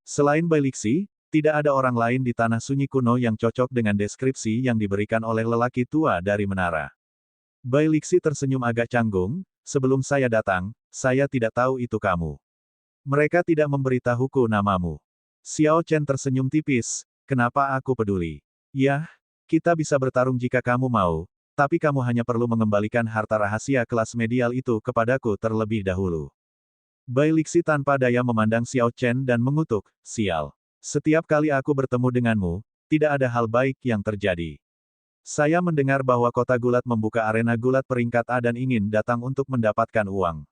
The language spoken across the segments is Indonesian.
Selain Bai Lixi, tidak ada orang lain di tanah sunyi kuno yang cocok dengan deskripsi yang diberikan oleh lelaki tua dari menara. Bai Lixi tersenyum agak canggung, sebelum saya datang, saya tidak tahu itu kamu. Mereka tidak memberitahuku namamu. Xiao Chen tersenyum tipis, kenapa aku peduli? Yah, kita bisa bertarung jika kamu mau, tapi kamu hanya perlu mengembalikan harta rahasia kelas medial itu kepadaku terlebih dahulu. Bai Lixi tanpa daya memandang Xiao Chen dan mengutuk, sial. Setiap kali aku bertemu denganmu, tidak ada hal baik yang terjadi. Saya mendengar bahwa kota gulat membuka arena gulat peringkat A dan ingin datang untuk mendapatkan uang.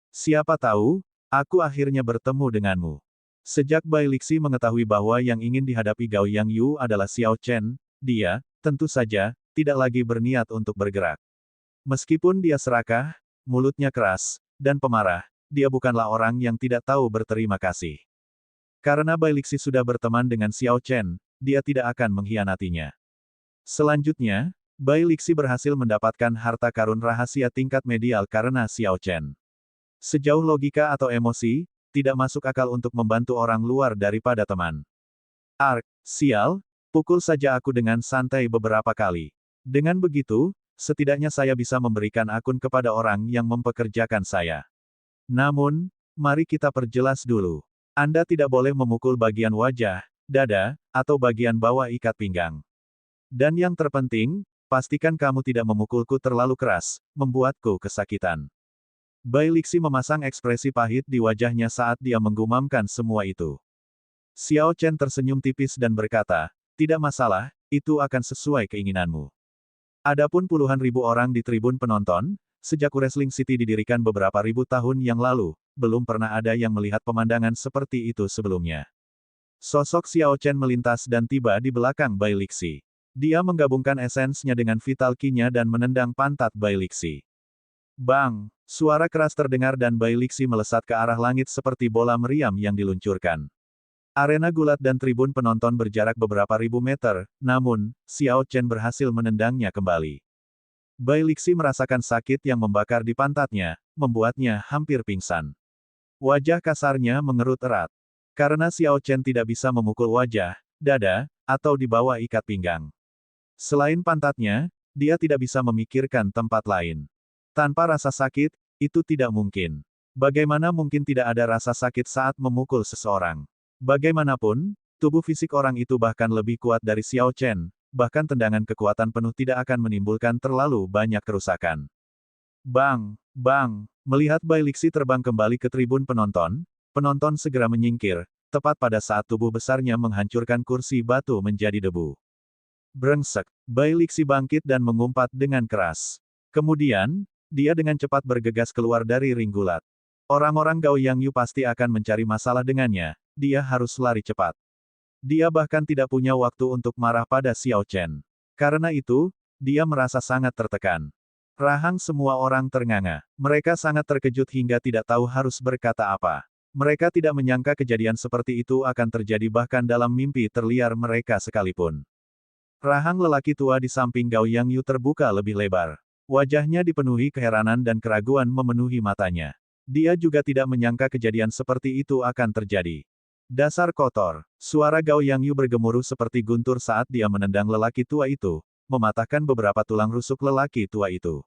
Siapa tahu, aku akhirnya bertemu denganmu. Sejak Bai Lixi mengetahui bahwa yang ingin dihadapi Gao Yang Yu adalah Xiao Chen, dia, tentu saja, tidak lagi berniat untuk bergerak. Meskipun dia serakah, mulutnya keras, dan pemarah, dia bukanlah orang yang tidak tahu berterima kasih. Karena Bai Lixi sudah berteman dengan Xiao Chen, dia tidak akan mengkhianatinya. Selanjutnya, Bai Lixi berhasil mendapatkan harta karun rahasia tingkat medial karena Xiao Chen. Sejauh logika atau emosi, tidak masuk akal untuk membantu orang luar daripada teman. Sial, pukul saja aku dengan santai beberapa kali. Dengan begitu, setidaknya saya bisa memberikan akun kepada orang yang mempekerjakan saya. Namun, mari kita perjelas dulu. Anda tidak boleh memukul bagian wajah, dada, atau bagian bawah ikat pinggang. Dan yang terpenting, pastikan kamu tidak memukulku terlalu keras, membuatku kesakitan. Bai Lixi memasang ekspresi pahit di wajahnya saat dia menggumamkan semua itu. Xiao Chen tersenyum tipis dan berkata, tidak masalah, itu akan sesuai keinginanmu. Adapun puluhan ribu orang di tribun penonton, sejak Wrestling City didirikan beberapa ribu tahun yang lalu, belum pernah ada yang melihat pemandangan seperti itu sebelumnya. Sosok Xiao Chen melintas dan tiba di belakang Bai Lixi. Dia menggabungkan esensnya dengan Vital Ki-nya dan menendang pantat Bai Lixi. Bang! Suara keras terdengar dan Bai Lixi melesat ke arah langit seperti bola meriam yang diluncurkan. Arena gulat dan tribun penonton berjarak beberapa ribu meter, namun, Xiao Chen berhasil menendangnya kembali. Bai Lixi merasakan sakit yang membakar di pantatnya, membuatnya hampir pingsan. Wajah kasarnya mengerut erat. Karena Xiao Chen tidak bisa memukul wajah, dada, atau di bawah ikat pinggang. Selain pantatnya, dia tidak bisa memikirkan tempat lain. Tanpa rasa sakit, itu tidak mungkin. Bagaimana mungkin tidak ada rasa sakit saat memukul seseorang? Bagaimanapun, tubuh fisik orang itu bahkan lebih kuat dari Xiao Chen, bahkan tendangan kekuatan penuh tidak akan menimbulkan terlalu banyak kerusakan. Bang! Bang! Melihat Bai Lixi terbang kembali ke tribun penonton, penonton segera menyingkir, tepat pada saat tubuh besarnya menghancurkan kursi batu menjadi debu. Brengsek! Bai Lixi bangkit dan mengumpat dengan keras. Kemudian, dia dengan cepat bergegas keluar dari ring gulat. Orang-orang Gao Yang Yu pasti akan mencari masalah dengannya, dia harus lari cepat. Dia bahkan tidak punya waktu untuk marah pada Xiao Chen. Karena itu, dia merasa sangat tertekan. Rahang semua orang ternganga. Mereka sangat terkejut hingga tidak tahu harus berkata apa. Mereka tidak menyangka kejadian seperti itu akan terjadi bahkan dalam mimpi terliar mereka sekalipun. Rahang lelaki tua di samping Gao Yang Yu terbuka lebih lebar. Wajahnya dipenuhi keheranan dan keraguan memenuhi matanya. Dia juga tidak menyangka kejadian seperti itu akan terjadi. Dasar kotor. Suara Gao Yang Yu bergemuruh seperti guntur saat dia menendang lelaki tua itu, mematahkan beberapa tulang rusuk lelaki tua itu.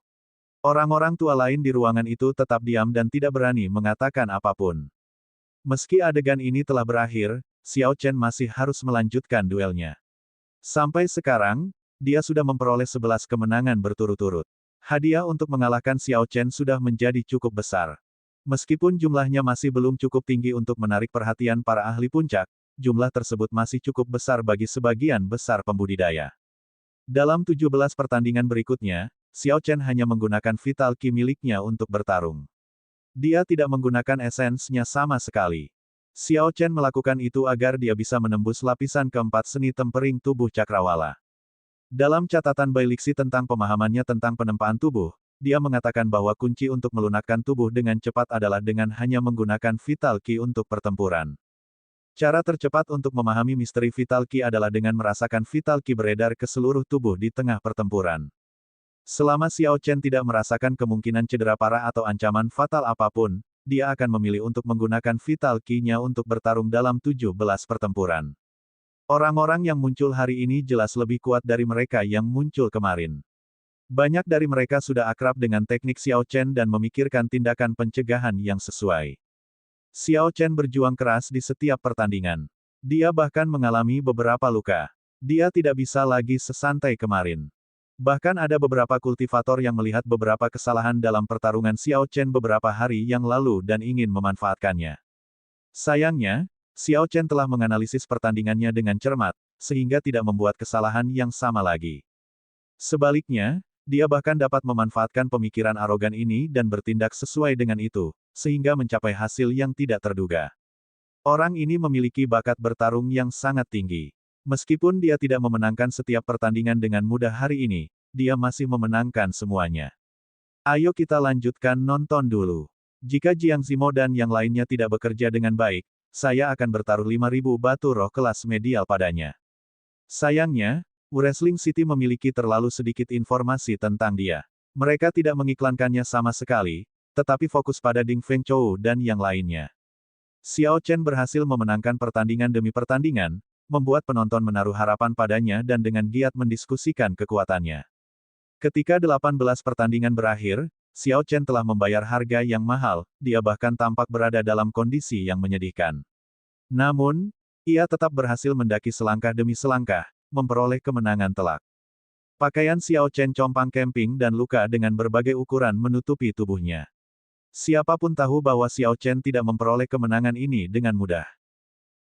Orang-orang tua lain di ruangan itu tetap diam dan tidak berani mengatakan apapun. Meski adegan ini telah berakhir, Xiao Chen masih harus melanjutkan duelnya. Sampai sekarang, dia sudah memperoleh 11 kemenangan berturut-turut. Hadiah untuk mengalahkan Xiao Chen sudah menjadi cukup besar. Meskipun jumlahnya masih belum cukup tinggi untuk menarik perhatian para ahli puncak, jumlah tersebut masih cukup besar bagi sebagian besar pembudidaya. Dalam 17 pertandingan berikutnya, Xiao Chen hanya menggunakan Vital Ki miliknya untuk bertarung. Dia tidak menggunakan esensnya sama sekali. Xiao Chen melakukan itu agar dia bisa menembus lapisan keempat seni tempering tubuh cakrawala. Dalam catatan Bai Lixi tentang pemahamannya tentang penempaan tubuh, dia mengatakan bahwa kunci untuk melunakkan tubuh dengan cepat adalah dengan hanya menggunakan Vital Ki untuk pertempuran. Cara tercepat untuk memahami misteri Vital Ki adalah dengan merasakan Vital Ki beredar ke seluruh tubuh di tengah pertempuran. Selama Xiao Chen tidak merasakan kemungkinan cedera parah atau ancaman fatal apapun, dia akan memilih untuk menggunakan Vital Ki-nya untuk bertarung dalam 17 pertempuran. Orang-orang yang muncul hari ini jelas lebih kuat dari mereka yang muncul kemarin. Banyak dari mereka sudah akrab dengan teknik Xiao Chen dan memikirkan tindakan pencegahan yang sesuai. Xiao Chen berjuang keras di setiap pertandingan. Dia bahkan mengalami beberapa luka. Dia tidak bisa lagi sesantai kemarin. Bahkan ada beberapa kultivator yang melihat beberapa kesalahan dalam pertarungan Xiao Chen beberapa hari yang lalu dan ingin memanfaatkannya. Sayangnya, Xiao Chen telah menganalisis pertandingannya dengan cermat, sehingga tidak membuat kesalahan yang sama lagi. Sebaliknya, dia bahkan dapat memanfaatkan pemikiran arogan ini dan bertindak sesuai dengan itu, sehingga mencapai hasil yang tidak terduga. Orang ini memiliki bakat bertarung yang sangat tinggi. Meskipun dia tidak memenangkan setiap pertandingan dengan mudah hari ini, dia masih memenangkan semuanya. Ayo kita lanjutkan nonton dulu. Jika Jiang Zimo dan yang lainnya tidak bekerja dengan baik, saya akan bertaruh 5.000 batu roh kelas medial padanya. Sayangnya, Wrestling City memiliki terlalu sedikit informasi tentang dia. Mereka tidak mengiklankannya sama sekali, tetapi fokus pada Ding Feng Chou dan yang lainnya. Xiao Chen berhasil memenangkan pertandingan demi pertandingan, membuat penonton menaruh harapan padanya dan dengan giat mendiskusikan kekuatannya. Ketika 18 pertandingan berakhir, Xiao Chen telah membayar harga yang mahal, dia bahkan tampak berada dalam kondisi yang menyedihkan. Namun, ia tetap berhasil mendaki selangkah demi selangkah, memperoleh kemenangan telak. Pakaian Xiao Chen compang camping dan luka dengan berbagai ukuran menutupi tubuhnya. Siapapun tahu bahwa Xiao Chen tidak memperoleh kemenangan ini dengan mudah.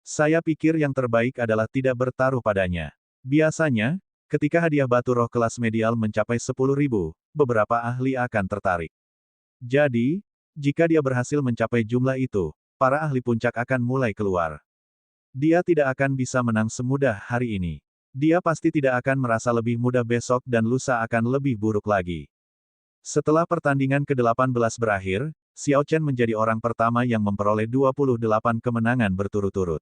Saya pikir yang terbaik adalah tidak bertaruh padanya. Biasanya, ketika hadiah batu roh kelas medial mencapai 10.000, beberapa ahli akan tertarik. Jadi, jika dia berhasil mencapai jumlah itu, para ahli puncak akan mulai keluar. Dia tidak akan bisa menang semudah hari ini. Dia pasti tidak akan merasa lebih mudah besok dan lusa akan lebih buruk lagi. Setelah pertandingan ke-18 berakhir, Xiao Chen menjadi orang pertama yang memperoleh 28 kemenangan berturut-turut.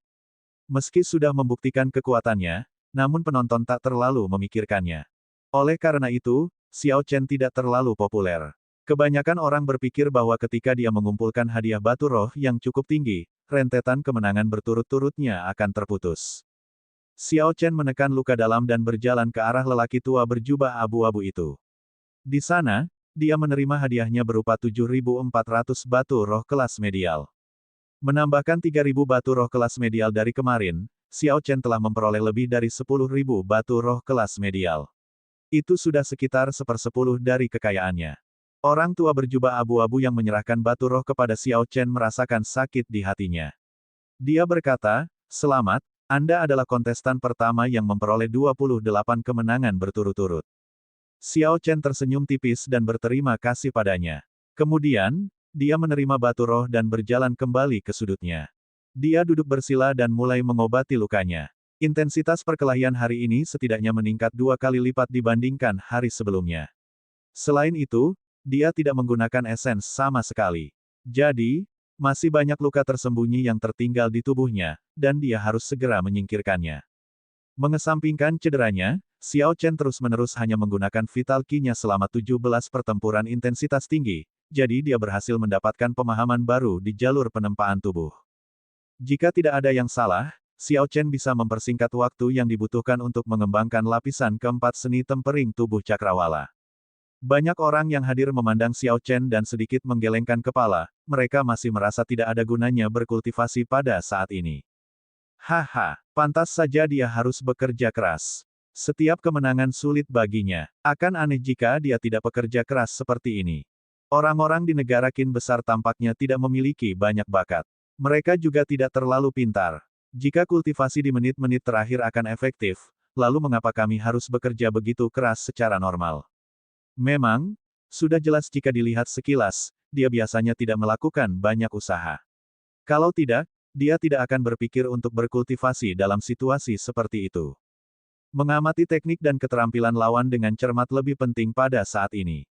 Meski sudah membuktikan kekuatannya, namun penonton tak terlalu memikirkannya. Oleh karena itu, Xiao Chen tidak terlalu populer. Kebanyakan orang berpikir bahwa ketika dia mengumpulkan hadiah batu roh yang cukup tinggi, rentetan kemenangan berturut-turutnya akan terputus. Xiao Chen menekan luka dalam dan berjalan ke arah lelaki tua berjubah abu-abu itu. Di sana, dia menerima hadiahnya berupa 7.400 batu roh kelas medial. Menambahkan 3.000 batu roh kelas medial dari kemarin, Xiao Chen telah memperoleh lebih dari 10.000 batu roh kelas medial. Itu sudah sekitar 1/10 dari kekayaannya. Orang tua berjubah abu-abu yang menyerahkan batu roh kepada Xiao Chen merasakan sakit di hatinya. Dia berkata, "Selamat, Anda adalah kontestan pertama yang memperoleh 28 kemenangan berturut-turut." Xiao Chen tersenyum tipis dan berterima kasih padanya. Kemudian, dia menerima batu roh dan berjalan kembali ke sudutnya. Dia duduk bersila dan mulai mengobati lukanya. Intensitas perkelahian hari ini setidaknya meningkat 2 kali lipat dibandingkan hari sebelumnya. Selain itu, dia tidak menggunakan esens sama sekali. Jadi, masih banyak luka tersembunyi yang tertinggal di tubuhnya, dan dia harus segera menyingkirkannya. Mengesampingkan cederanya, Xiao Chen terus-menerus hanya menggunakan Vital Ki-nya selama 17 pertempuran intensitas tinggi, jadi dia berhasil mendapatkan pemahaman baru di jalur penempaan tubuh. Jika tidak ada yang salah, Xiao Chen bisa mempersingkat waktu yang dibutuhkan untuk mengembangkan lapisan keempat seni tempering tubuh cakrawala. Banyak orang yang hadir memandang Xiao Chen dan sedikit menggelengkan kepala, mereka masih merasa tidak ada gunanya berkultivasi pada saat ini. Haha, pantas saja dia harus bekerja keras. Setiap kemenangan sulit baginya. Akan aneh jika dia tidak bekerja keras seperti ini. Orang-orang di negara Qin besar tampaknya tidak memiliki banyak bakat. Mereka juga tidak terlalu pintar. Jika kultivasi di menit-menit terakhir akan efektif, lalu mengapa kami harus bekerja begitu keras secara normal? Memang, sudah jelas jika dilihat sekilas, dia biasanya tidak melakukan banyak usaha. Kalau tidak, dia tidak akan berpikir untuk berkultivasi dalam situasi seperti itu. Mengamati teknik dan keterampilan lawan dengan cermat lebih penting pada saat ini.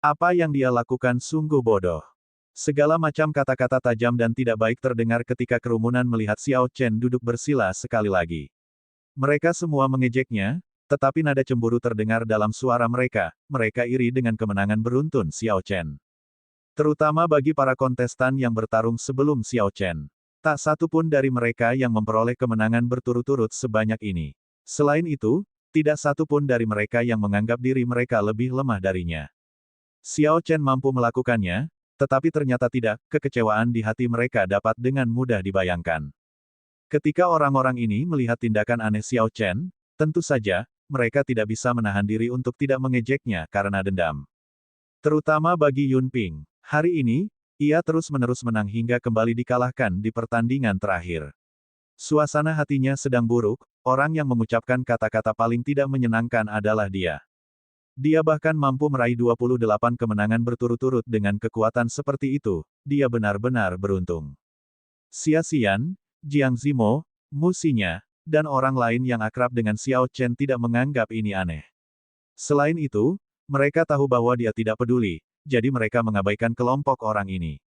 Apa yang dia lakukan sungguh bodoh. Segala macam kata-kata tajam dan tidak baik terdengar ketika kerumunan melihat Xiao Chen duduk bersila sekali lagi. Mereka semua mengejeknya, tetapi nada cemburu terdengar dalam suara mereka iri dengan kemenangan beruntun Xiao Chen. Terutama bagi para kontestan yang bertarung sebelum Xiao Chen. Tak satu pun dari mereka yang memperoleh kemenangan berturut-turut sebanyak ini. Selain itu, tidak satu pun dari mereka yang menganggap diri mereka lebih lemah darinya. Xiao Chen mampu melakukannya, tetapi ternyata tidak, kekecewaan di hati mereka dapat dengan mudah dibayangkan. Ketika orang-orang ini melihat tindakan aneh Xiao Chen, tentu saja, mereka tidak bisa menahan diri untuk tidak mengejeknya karena dendam. Terutama bagi Yun Ping. Hari ini, ia terus-menerus menang hingga kembali dikalahkan di pertandingan terakhir. Suasana hatinya sedang buruk, orang yang mengucapkan kata-kata paling tidak menyenangkan adalah dia. Dia bahkan mampu meraih 28 kemenangan berturut-turut dengan kekuatan seperti itu, dia benar-benar beruntung. Xia Xian, Jiang Zimo, Mu Xinya, dan orang lain yang akrab dengan Xiao Chen tidak menganggap ini aneh. Selain itu, mereka tahu bahwa dia tidak peduli, jadi mereka mengabaikan kelompok orang ini.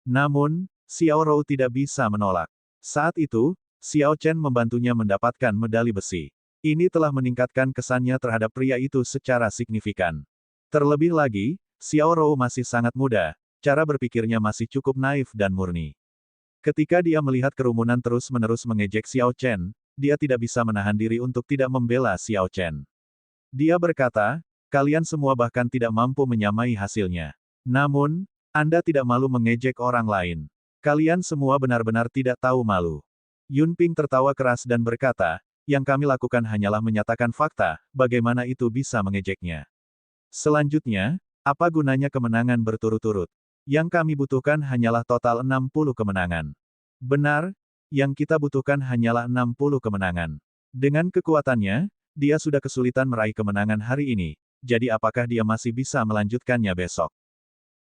Namun, Xiao Rou tidak bisa menolak. Saat itu, Xiao Chen membantunya mendapatkan medali besi. Ini telah meningkatkan kesannya terhadap pria itu secara signifikan. Terlebih lagi, Xiao Rou masih sangat muda, cara berpikirnya masih cukup naif dan murni. Ketika dia melihat kerumunan terus-menerus mengejek Xiao Chen, dia tidak bisa menahan diri untuk tidak membela Xiao Chen. Dia berkata, kalian semua bahkan tidak mampu menyamai hasilnya. Namun, Anda tidak malu mengejek orang lain. Kalian semua benar-benar tidak tahu malu. Yun Ping tertawa keras dan berkata, yang kami lakukan hanyalah menyatakan fakta, bagaimana itu bisa mengejeknya. Selanjutnya, apa gunanya kemenangan berturut-turut? Yang kami butuhkan hanyalah total 60 kemenangan. Benar, yang kita butuhkan hanyalah 60 kemenangan. Dengan kekuatannya, dia sudah kesulitan meraih kemenangan hari ini, jadi apakah dia masih bisa melanjutkannya besok?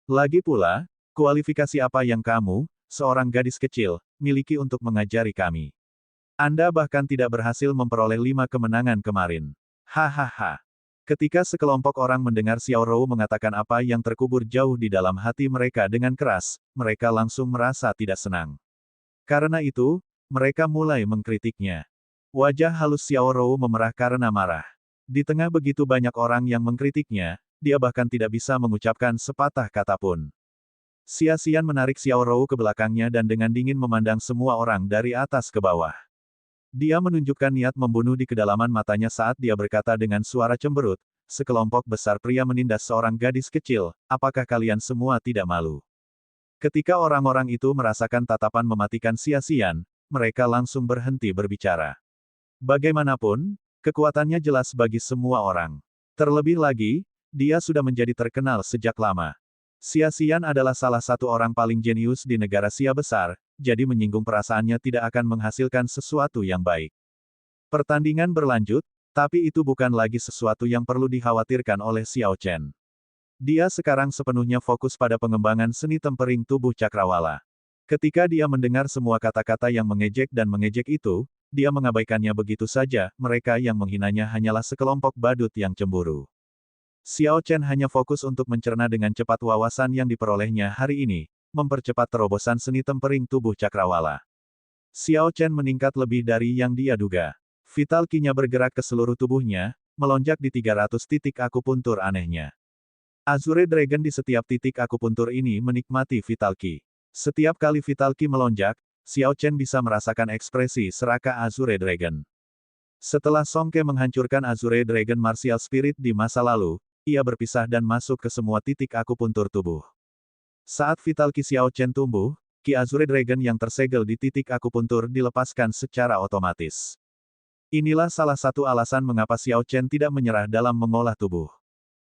Lagi pula, kualifikasi apa yang kamu, seorang gadis kecil, miliki untuk mengajari kami? Anda bahkan tidak berhasil memperoleh 5 kemenangan kemarin. Hahaha. Ketika sekelompok orang mendengar Xiao Rou mengatakan apa yang terkubur jauh di dalam hati mereka dengan keras, mereka langsung merasa tidak senang. Karena itu, mereka mulai mengkritiknya. Wajah halus Xiao Rou memerah karena marah. Di tengah begitu banyak orang yang mengkritiknya, dia bahkan tidak bisa mengucapkan sepatah kata pun. Xia Xian menarik Xiao Rou ke belakangnya dan dengan dingin memandang semua orang dari atas ke bawah. Dia menunjukkan niat membunuh di kedalaman matanya saat dia berkata dengan suara cemberut, sekelompok besar pria menindas seorang gadis kecil, apakah kalian semua tidak malu? Ketika orang-orang itu merasakan tatapan mematikan Xia Xian, mereka langsung berhenti berbicara. Bagaimanapun, kekuatannya jelas bagi semua orang. Terlebih lagi, dia sudah menjadi terkenal sejak lama. Xia Xian adalah salah satu orang paling jenius di negara Xia besar, jadi menyinggung perasaannya tidak akan menghasilkan sesuatu yang baik. Pertandingan berlanjut, tapi itu bukan lagi sesuatu yang perlu dikhawatirkan oleh Xiao Chen. Dia sekarang sepenuhnya fokus pada pengembangan seni tempering tubuh cakrawala. Ketika dia mendengar semua kata-kata yang mengejek dan mengejek itu, dia mengabaikannya begitu saja, mereka yang menghinanya hanyalah sekelompok badut yang cemburu. Xiao Chen hanya fokus untuk mencerna dengan cepat wawasan yang diperolehnya hari ini, mempercepat terobosan seni tempering tubuh cakrawala. Xiao Chen meningkat lebih dari yang dia duga. Vital Qi-nya bergerak ke seluruh tubuhnya, melonjak di 300 titik akupuntur anehnya. Azure Dragon di setiap titik akupuntur ini menikmati Vital Qi. Setiap kali Vital Qi melonjak, Xiao Chen bisa merasakan ekspresi serakah Azure Dragon. Setelah Song Ke menghancurkan Azure Dragon Martial Spirit di masa lalu, ia berpisah dan masuk ke semua titik akupuntur tubuh. Saat Vital Qi Xiao Chen tumbuh, Qi Azure Dragon yang tersegel di titik akupuntur dilepaskan secara otomatis. Inilah salah satu alasan mengapa Xiao Chen tidak menyerah dalam mengolah tubuh.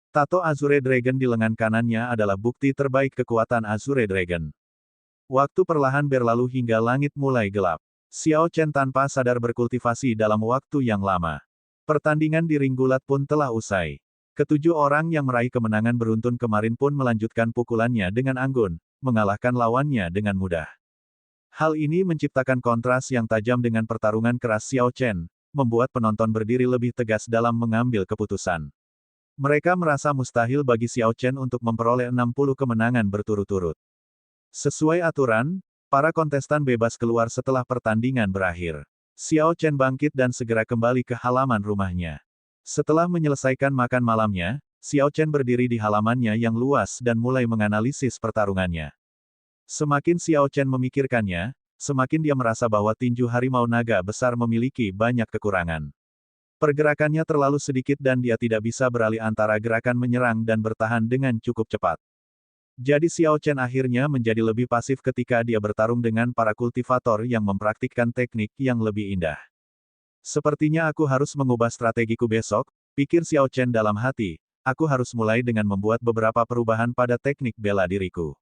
Tato Azure Dragon di lengan kanannya adalah bukti terbaik kekuatan Azure Dragon. Waktu perlahan berlalu hingga langit mulai gelap. Xiao Chen tanpa sadar berkultivasi dalam waktu yang lama. Pertandingan di ring gulat pun telah usai. Ketujuh orang yang meraih kemenangan beruntun kemarin pun melanjutkan pukulannya dengan anggun, mengalahkan lawannya dengan mudah. Hal ini menciptakan kontras yang tajam dengan pertarungan keras Xiao Chen, membuat penonton berdiri lebih tegas dalam mengambil keputusan. Mereka merasa mustahil bagi Xiao Chen untuk memperoleh 60 kemenangan berturut-turut. Sesuai aturan, para kontestan bebas keluar setelah pertandingan berakhir. Xiao Chen bangkit dan segera kembali ke halaman rumahnya. Setelah menyelesaikan makan malamnya, Xiao Chen berdiri di halamannya yang luas dan mulai menganalisis pertarungannya. Semakin Xiao Chen memikirkannya, semakin dia merasa bahwa tinju harimau naga besar memiliki banyak kekurangan. Pergerakannya terlalu sedikit dan dia tidak bisa beralih antara gerakan menyerang dan bertahan dengan cukup cepat. Jadi Xiao Chen akhirnya menjadi lebih pasif ketika dia bertarung dengan para kultivator yang mempraktikkan teknik yang lebih indah. Sepertinya aku harus mengubah strategiku besok, pikir Xiao Chen dalam hati. Aku harus mulai dengan membuat beberapa perubahan pada teknik bela diriku.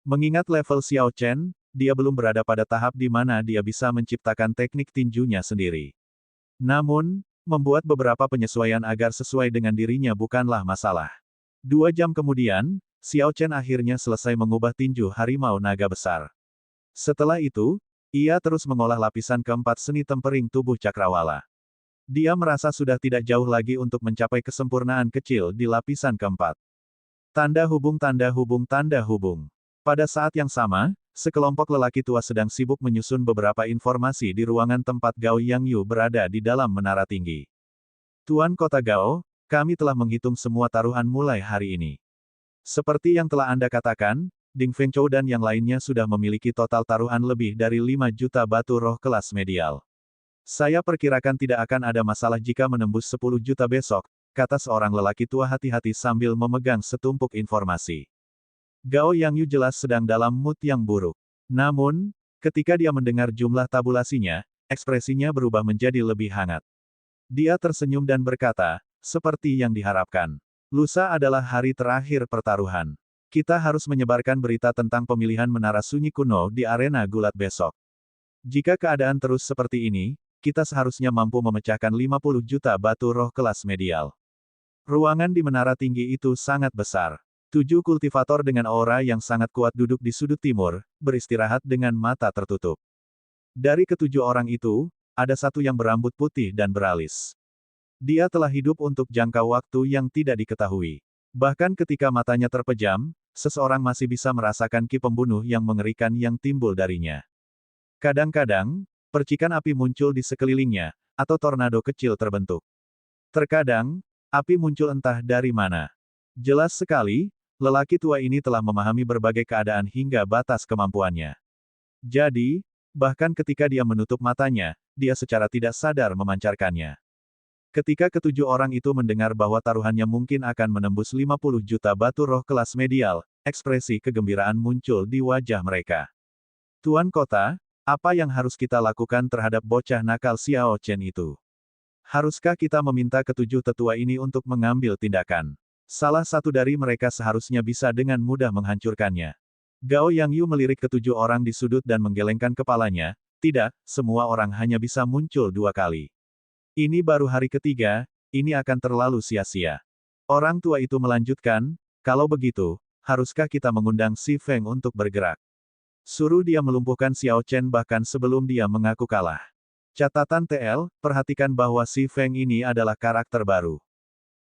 Mengingat level Xiao Chen, dia belum berada pada tahap di mana dia bisa menciptakan teknik tinjunya sendiri. Namun, membuat beberapa penyesuaian agar sesuai dengan dirinya bukanlah masalah. 2 jam kemudian, Xiao Chen akhirnya selesai mengubah tinju harimau naga besar. Setelah itu, ia terus mengolah lapisan keempat seni tempering tubuh cakrawala. Dia merasa sudah tidak jauh lagi untuk mencapai kesempurnaan kecil di lapisan keempat. Tanda hubung tanda hubung tanda hubung. Pada saat yang sama, sekelompok lelaki tua sedang sibuk menyusun beberapa informasi di ruangan tempat Gao Yangyu berada di dalam menara tinggi. Tuan Kota Gao, kami telah menghitung semua taruhan mulai hari ini. Seperti yang telah Anda katakan, Ding Fengchou dan yang lainnya sudah memiliki total taruhan lebih dari 5 juta batu roh kelas medial. Saya perkirakan tidak akan ada masalah jika menembus 10 juta besok, kata seorang lelaki tua hati-hati sambil memegang setumpuk informasi. Gao Yangyu jelas sedang dalam mood yang buruk. Namun, ketika dia mendengar jumlah tabulasinya, ekspresinya berubah menjadi lebih hangat. Dia tersenyum dan berkata, seperti yang diharapkan. Lusa adalah hari terakhir pertaruhan. Kita harus menyebarkan berita tentang pemilihan menara sunyi kuno di arena gulat besok. Jika keadaan terus seperti ini, kita seharusnya mampu memecahkan 50 juta batu roh kelas medial. Ruangan di menara tinggi itu sangat besar. 7 kultivator dengan aura yang sangat kuat duduk di sudut timur, beristirahat dengan mata tertutup. Dari ketujuh orang itu, ada satu yang berambut putih dan beralis. Dia telah hidup untuk jangka waktu yang tidak diketahui. Bahkan ketika matanya terpejam, seseorang masih bisa merasakan ki pembunuh yang mengerikan yang timbul darinya. Kadang-kadang, percikan api muncul di sekelilingnya, atau tornado kecil terbentuk. Terkadang, api muncul entah dari mana. Jelas sekali, lelaki tua ini telah memahami berbagai keadaan hingga batas kemampuannya. Jadi, bahkan ketika dia menutup matanya, dia secara tidak sadar memancarkannya. Ketika ketujuh orang itu mendengar bahwa taruhannya mungkin akan menembus 50 juta batu roh kelas medial, ekspresi kegembiraan muncul di wajah mereka. Tuan Kota, apa yang harus kita lakukan terhadap bocah nakal Xiao Chen itu? Haruskah kita meminta ketujuh tetua ini untuk mengambil tindakan? Salah satu dari mereka seharusnya bisa dengan mudah menghancurkannya. Gao Yangyu melirik ketujuh orang di sudut dan menggelengkan kepalanya. Tidak, semua orang hanya bisa muncul 2 kali. Ini baru hari ketiga, ini akan terlalu sia-sia. Orang tua itu melanjutkan, kalau begitu, haruskah kita mengundang Si Feng untuk bergerak? Suruh dia melumpuhkan Xiao Chen bahkan sebelum dia mengaku kalah. Catatan TL, perhatikan bahwa Si Feng ini adalah karakter baru.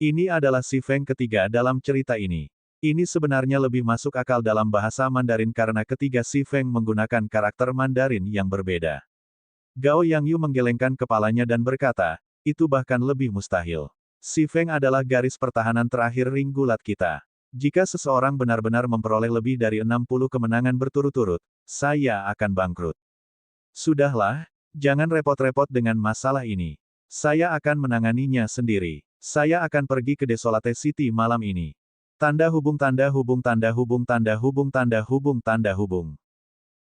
Ini adalah Si Feng ketiga dalam cerita ini. Ini sebenarnya lebih masuk akal dalam bahasa Mandarin karena ketiga Si Feng menggunakan karakter Mandarin yang berbeda. Gao Yangyu menggelengkan kepalanya dan berkata, itu bahkan lebih mustahil. Si Feng adalah garis pertahanan terakhir ring gulat kita. Jika seseorang benar-benar memperoleh lebih dari 60 kemenangan berturut-turut, saya akan bangkrut. Sudahlah, jangan repot-repot dengan masalah ini. Saya akan menanganinya sendiri. Saya akan pergi ke Desolate City malam ini. Tanda hubung tanda hubung tanda hubung tanda hubung tanda hubung tanda hubung.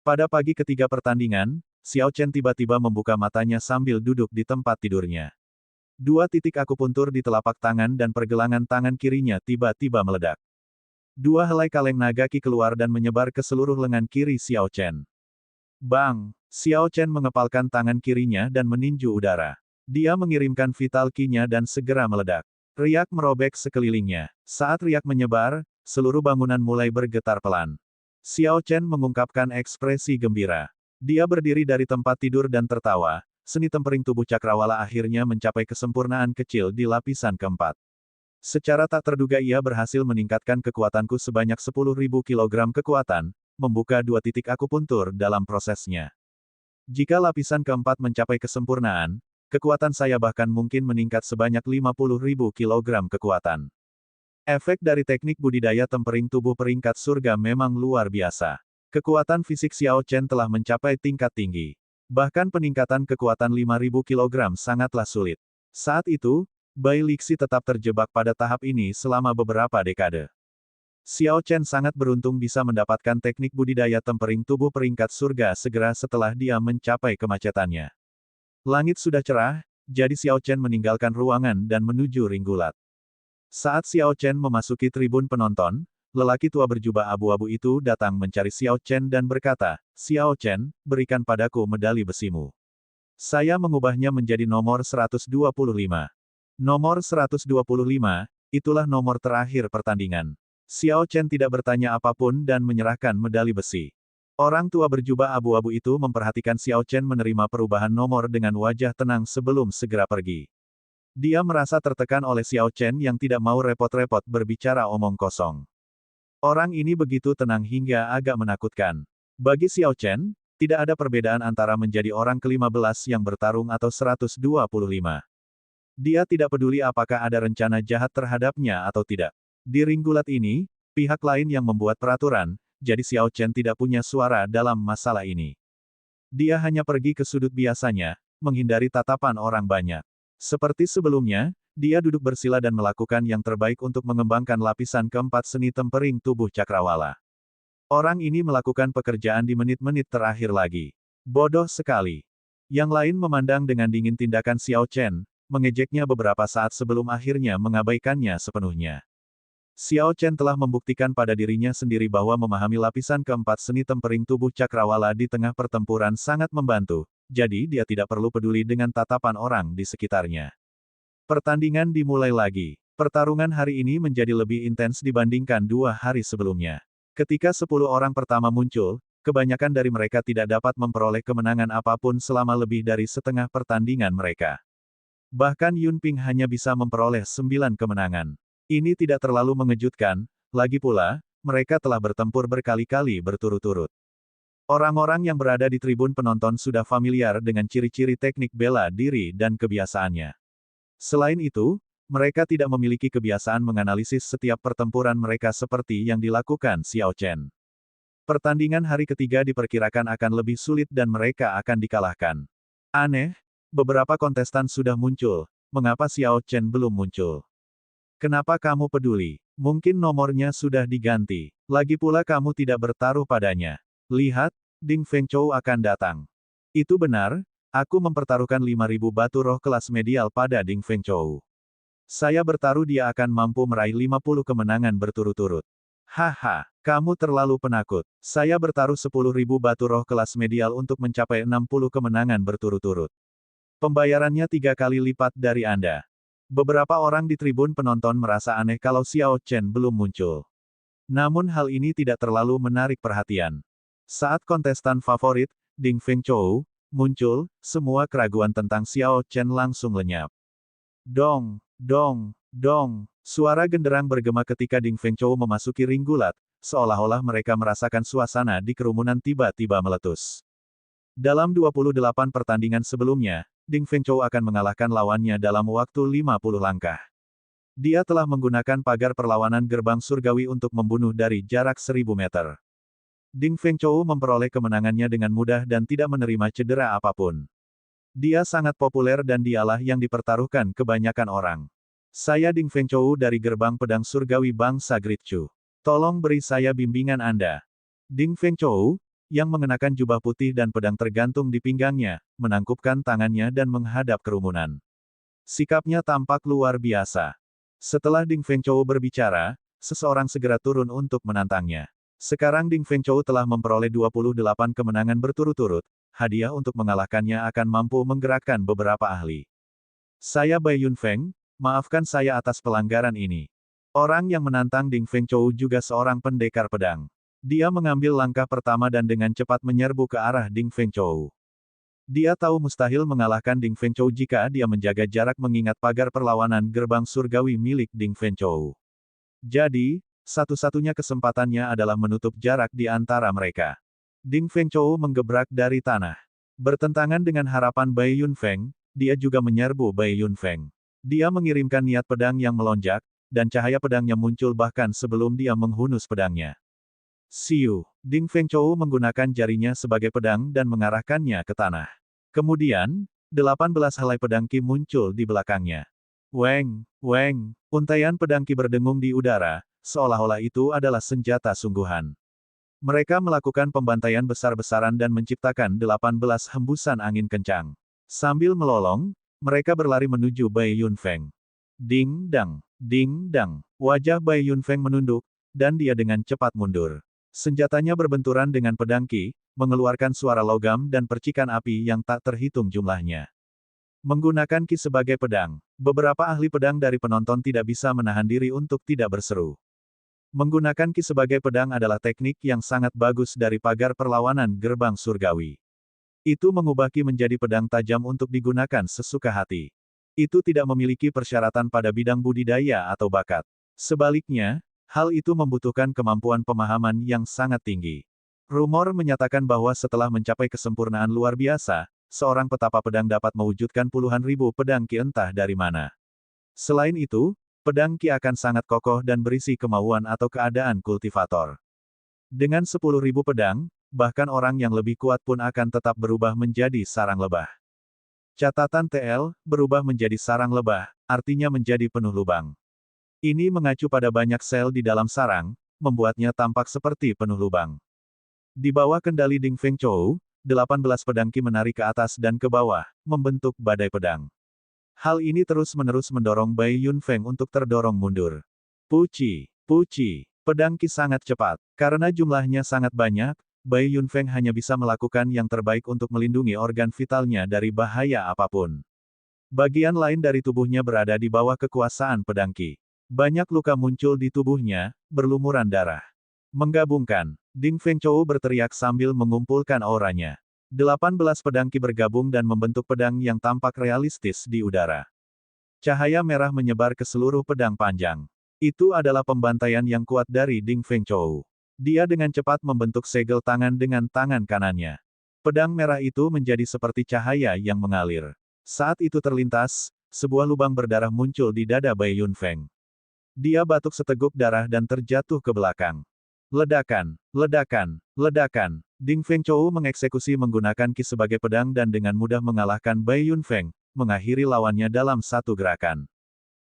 Pada pagi ketiga pertandingan, Xiao Chen tiba-tiba membuka matanya sambil duduk di tempat tidurnya. 2 titik akupuntur di telapak tangan dan pergelangan tangan kirinya tiba-tiba meledak. 2 helai kaleng naga ki keluar dan menyebar ke seluruh lengan kiri Xiao Chen. Bang! Xiao Chen mengepalkan tangan kirinya dan meninju udara. Dia mengirimkan vital ki-nya dan segera meledak. Riak merobek sekelilingnya. Saat riak menyebar, seluruh bangunan mulai bergetar pelan. Xiao Chen mengungkapkan ekspresi gembira. Dia berdiri dari tempat tidur dan tertawa. Seni tempering tubuh cakrawala akhirnya mencapai kesempurnaan kecil di lapisan keempat. Secara tak terduga ia berhasil meningkatkan kekuatanku sebanyak 10.000 kg kekuatan, membuka 2 titik akupuntur dalam prosesnya. Jika lapisan keempat mencapai kesempurnaan, kekuatan saya bahkan mungkin meningkat sebanyak 50.000 kg kekuatan. Efek dari teknik budidaya tempering tubuh peringkat surga memang luar biasa. Kekuatan fisik Xiao Chen telah mencapai tingkat tinggi. Bahkan peningkatan kekuatan 5.000 kg sangatlah sulit. Saat itu, Bai Lixi tetap terjebak pada tahap ini selama beberapa dekade. Xiao Chen sangat beruntung bisa mendapatkan teknik budidaya tempering tubuh peringkat surga segera setelah dia mencapai kemacetannya. Langit sudah cerah, jadi Xiao Chen meninggalkan ruangan dan menuju ring gulat. Saat Xiao Chen memasuki tribun penonton, lelaki tua berjubah abu-abu itu datang mencari Xiao Chen dan berkata, "Xiao Chen, berikan padaku medali besimu. Saya mengubahnya menjadi nomor 125. Nomor 125, itulah nomor terakhir pertandingan." Xiao Chen tidak bertanya apapun dan menyerahkan medali besi. Orang tua berjubah abu-abu itu memperhatikan Xiao Chen menerima perubahan nomor dengan wajah tenang sebelum segera pergi. Dia merasa tertekan oleh Xiao Chen yang tidak mau repot-repot berbicara omong kosong. Orang ini begitu tenang hingga agak menakutkan. Bagi Xiao Chen, tidak ada perbedaan antara menjadi orang ke-15 yang bertarung atau 125. Dia tidak peduli apakah ada rencana jahat terhadapnya atau tidak. Di ring gulat ini, pihak lain yang membuat peraturan, jadi Xiao Chen tidak punya suara dalam masalah ini. Dia hanya pergi ke sudut biasanya, menghindari tatapan orang banyak. Seperti sebelumnya, dia duduk bersila dan melakukan yang terbaik untuk mengembangkan lapisan keempat seni tempering tubuh cakrawala. Orang ini melakukan pekerjaan di menit-menit terakhir lagi. Bodoh sekali. Yang lain memandang dengan dingin tindakan Xiao Chen, mengejeknya beberapa saat sebelum akhirnya mengabaikannya sepenuhnya. Xiao Chen telah membuktikan pada dirinya sendiri bahwa memahami lapisan keempat seni tempering tubuh cakrawala di tengah pertempuran sangat membantu. Jadi dia tidak perlu peduli dengan tatapan orang di sekitarnya. Pertandingan dimulai lagi. Pertarungan hari ini menjadi lebih intens dibandingkan 2 hari sebelumnya. Ketika 10 orang pertama muncul, kebanyakan dari mereka tidak dapat memperoleh kemenangan apapun selama lebih dari setengah pertandingan mereka. Bahkan Yun Ping hanya bisa memperoleh 9 kemenangan. Ini tidak terlalu mengejutkan, lagi pula, mereka telah bertempur berkali-kali berturut-turut. Orang-orang yang berada di tribun penonton sudah familiar dengan ciri-ciri teknik bela diri dan kebiasaannya. Selain itu, mereka tidak memiliki kebiasaan menganalisis setiap pertempuran mereka seperti yang dilakukan Xiao Chen. Pertandingan hari ketiga diperkirakan akan lebih sulit dan mereka akan dikalahkan. Aneh, beberapa kontestan sudah muncul, mengapa Xiao Chen belum muncul? Kenapa kamu peduli? Mungkin nomornya sudah diganti. Lagi pula kamu tidak bertaruh padanya. Lihat, Ding Fengchou akan datang. Itu benar, aku mempertaruhkan 5.000 batu roh kelas medial pada Ding Fengchou. Saya bertaruh dia akan mampu meraih 50 kemenangan berturut-turut. Haha, kamu terlalu penakut. Saya bertaruh 10.000 batu roh kelas medial untuk mencapai 60 kemenangan berturut-turut. Pembayarannya 3 kali lipat dari Anda. Beberapa orang di tribun penonton merasa aneh kalau Xiao Chen belum muncul. Namun hal ini tidak terlalu menarik perhatian. Saat kontestan favorit, Ding Fengchou, muncul, semua keraguan tentang Xiao Chen langsung lenyap. Dong, dong, dong. Suara genderang bergema ketika Ding Fengchou memasuki ring gulat, seolah-olah mereka merasakan suasana di kerumunan tiba-tiba meletus. Dalam 28 pertandingan sebelumnya, Ding Fengchou akan mengalahkan lawannya dalam waktu 50 langkah. Dia telah menggunakan pagar perlawanan gerbang surgawi untuk membunuh dari jarak 1000 meter. Ding Fengchou memperoleh kemenangannya dengan mudah dan tidak menerima cedera apapun. Dia sangat populer dan dialah yang dipertaruhkan kebanyakan orang. Saya Ding Fengchou dari gerbang pedang surgawi bangsa Gritchu. Tolong beri saya bimbingan Anda. Ding Fengchou, yang mengenakan jubah putih dan pedang tergantung di pinggangnya, menangkupkan tangannya dan menghadap kerumunan. Sikapnya tampak luar biasa. Setelah Ding Fengchou berbicara, seseorang segera turun untuk menantangnya. Sekarang Ding Fengchou telah memperoleh 28 kemenangan berturut-turut, hadiah untuk mengalahkannya akan mampu menggerakkan beberapa ahli. Saya Bai Yunfeng, maafkan saya atas pelanggaran ini. Orang yang menantang Ding Fengchou juga seorang pendekar pedang. Dia mengambil langkah pertama dan dengan cepat menyerbu ke arah Ding Fengchou. Dia tahu mustahil mengalahkan Ding Fengchou jika dia menjaga jarak mengingat pagar perlawanan gerbang surgawi milik Ding Fengchou. Jadi, satu-satunya kesempatannya adalah menutup jarak di antara mereka. Ding Fengchou menggebrak dari tanah. Bertentangan dengan harapan Bai Yunfeng, dia juga menyerbu Bai Yunfeng. Dia mengirimkan niat pedang yang melonjak, dan cahaya pedangnya muncul bahkan sebelum dia menghunus pedangnya. Siu, Ding Fengchou menggunakan jarinya sebagai pedang dan mengarahkannya ke tanah. Kemudian, 18 helai pedang Qi muncul di belakangnya. Weng, weng, untaian pedang Qi berdengung di udara, seolah-olah itu adalah senjata sungguhan. Mereka melakukan pembantaian besar-besaran dan menciptakan 18 hembusan angin kencang. Sambil melolong, mereka berlari menuju Bai Yunfeng. Ding dang, ding dang. Wajah Bai Yunfeng menunduk, dan dia dengan cepat mundur. Senjatanya berbenturan dengan pedang Qi, mengeluarkan suara logam dan percikan api yang tak terhitung jumlahnya. Menggunakan Qi sebagai pedang, beberapa ahli pedang dari penonton tidak bisa menahan diri untuk tidak berseru. Menggunakan Qi sebagai pedang adalah teknik yang sangat bagus dari pagar perlawanan gerbang surgawi. Itu mengubah Qi menjadi pedang tajam untuk digunakan sesuka hati. Itu tidak memiliki persyaratan pada bidang budidaya atau bakat. Sebaliknya, hal itu membutuhkan kemampuan pemahaman yang sangat tinggi. Rumor menyatakan bahwa setelah mencapai kesempurnaan luar biasa, seorang petapa pedang dapat mewujudkan puluhan ribu pedang Qi entah dari mana. Selain itu, pedang Qi akan sangat kokoh dan berisi kemauan atau keadaan kultivator. Dengan 10.000 pedang, bahkan orang yang lebih kuat pun akan tetap berubah menjadi sarang lebah. Catatan TL, berubah menjadi sarang lebah, artinya menjadi penuh lubang. Ini mengacu pada banyak sel di dalam sarang, membuatnya tampak seperti penuh lubang. Di bawah kendali Ding Fengchou, 18 pedang Qi menarik ke atas dan ke bawah, membentuk badai pedang. Hal ini terus-menerus mendorong Bai Yunfeng untuk terdorong mundur. Puci, puci, pedang Qi sangat cepat. Karena jumlahnya sangat banyak, Bai Yunfeng hanya bisa melakukan yang terbaik untuk melindungi organ vitalnya dari bahaya apapun. Bagian lain dari tubuhnya berada di bawah kekuasaan pedang Qi. Banyak luka muncul di tubuhnya, berlumuran darah. Menggabungkan, Ding Fengchou berteriak sambil mengumpulkan auranya. 18 pedang Qi bergabung dan membentuk pedang yang tampak realistis di udara. Cahaya merah menyebar ke seluruh pedang panjang. Itu adalah pembantaian yang kuat dari Ding Fengchou. Dia dengan cepat membentuk segel tangan dengan tangan kanannya. Pedang merah itu menjadi seperti cahaya yang mengalir. Saat itu terlintas, sebuah lubang berdarah muncul di dada Bai Yunfeng. Dia batuk seteguk darah dan terjatuh ke belakang. Ledakan, ledakan, ledakan. Ding Fengchou mengeksekusi menggunakan Qi sebagai pedang dan dengan mudah mengalahkan Bai Yunfeng, mengakhiri lawannya dalam satu gerakan.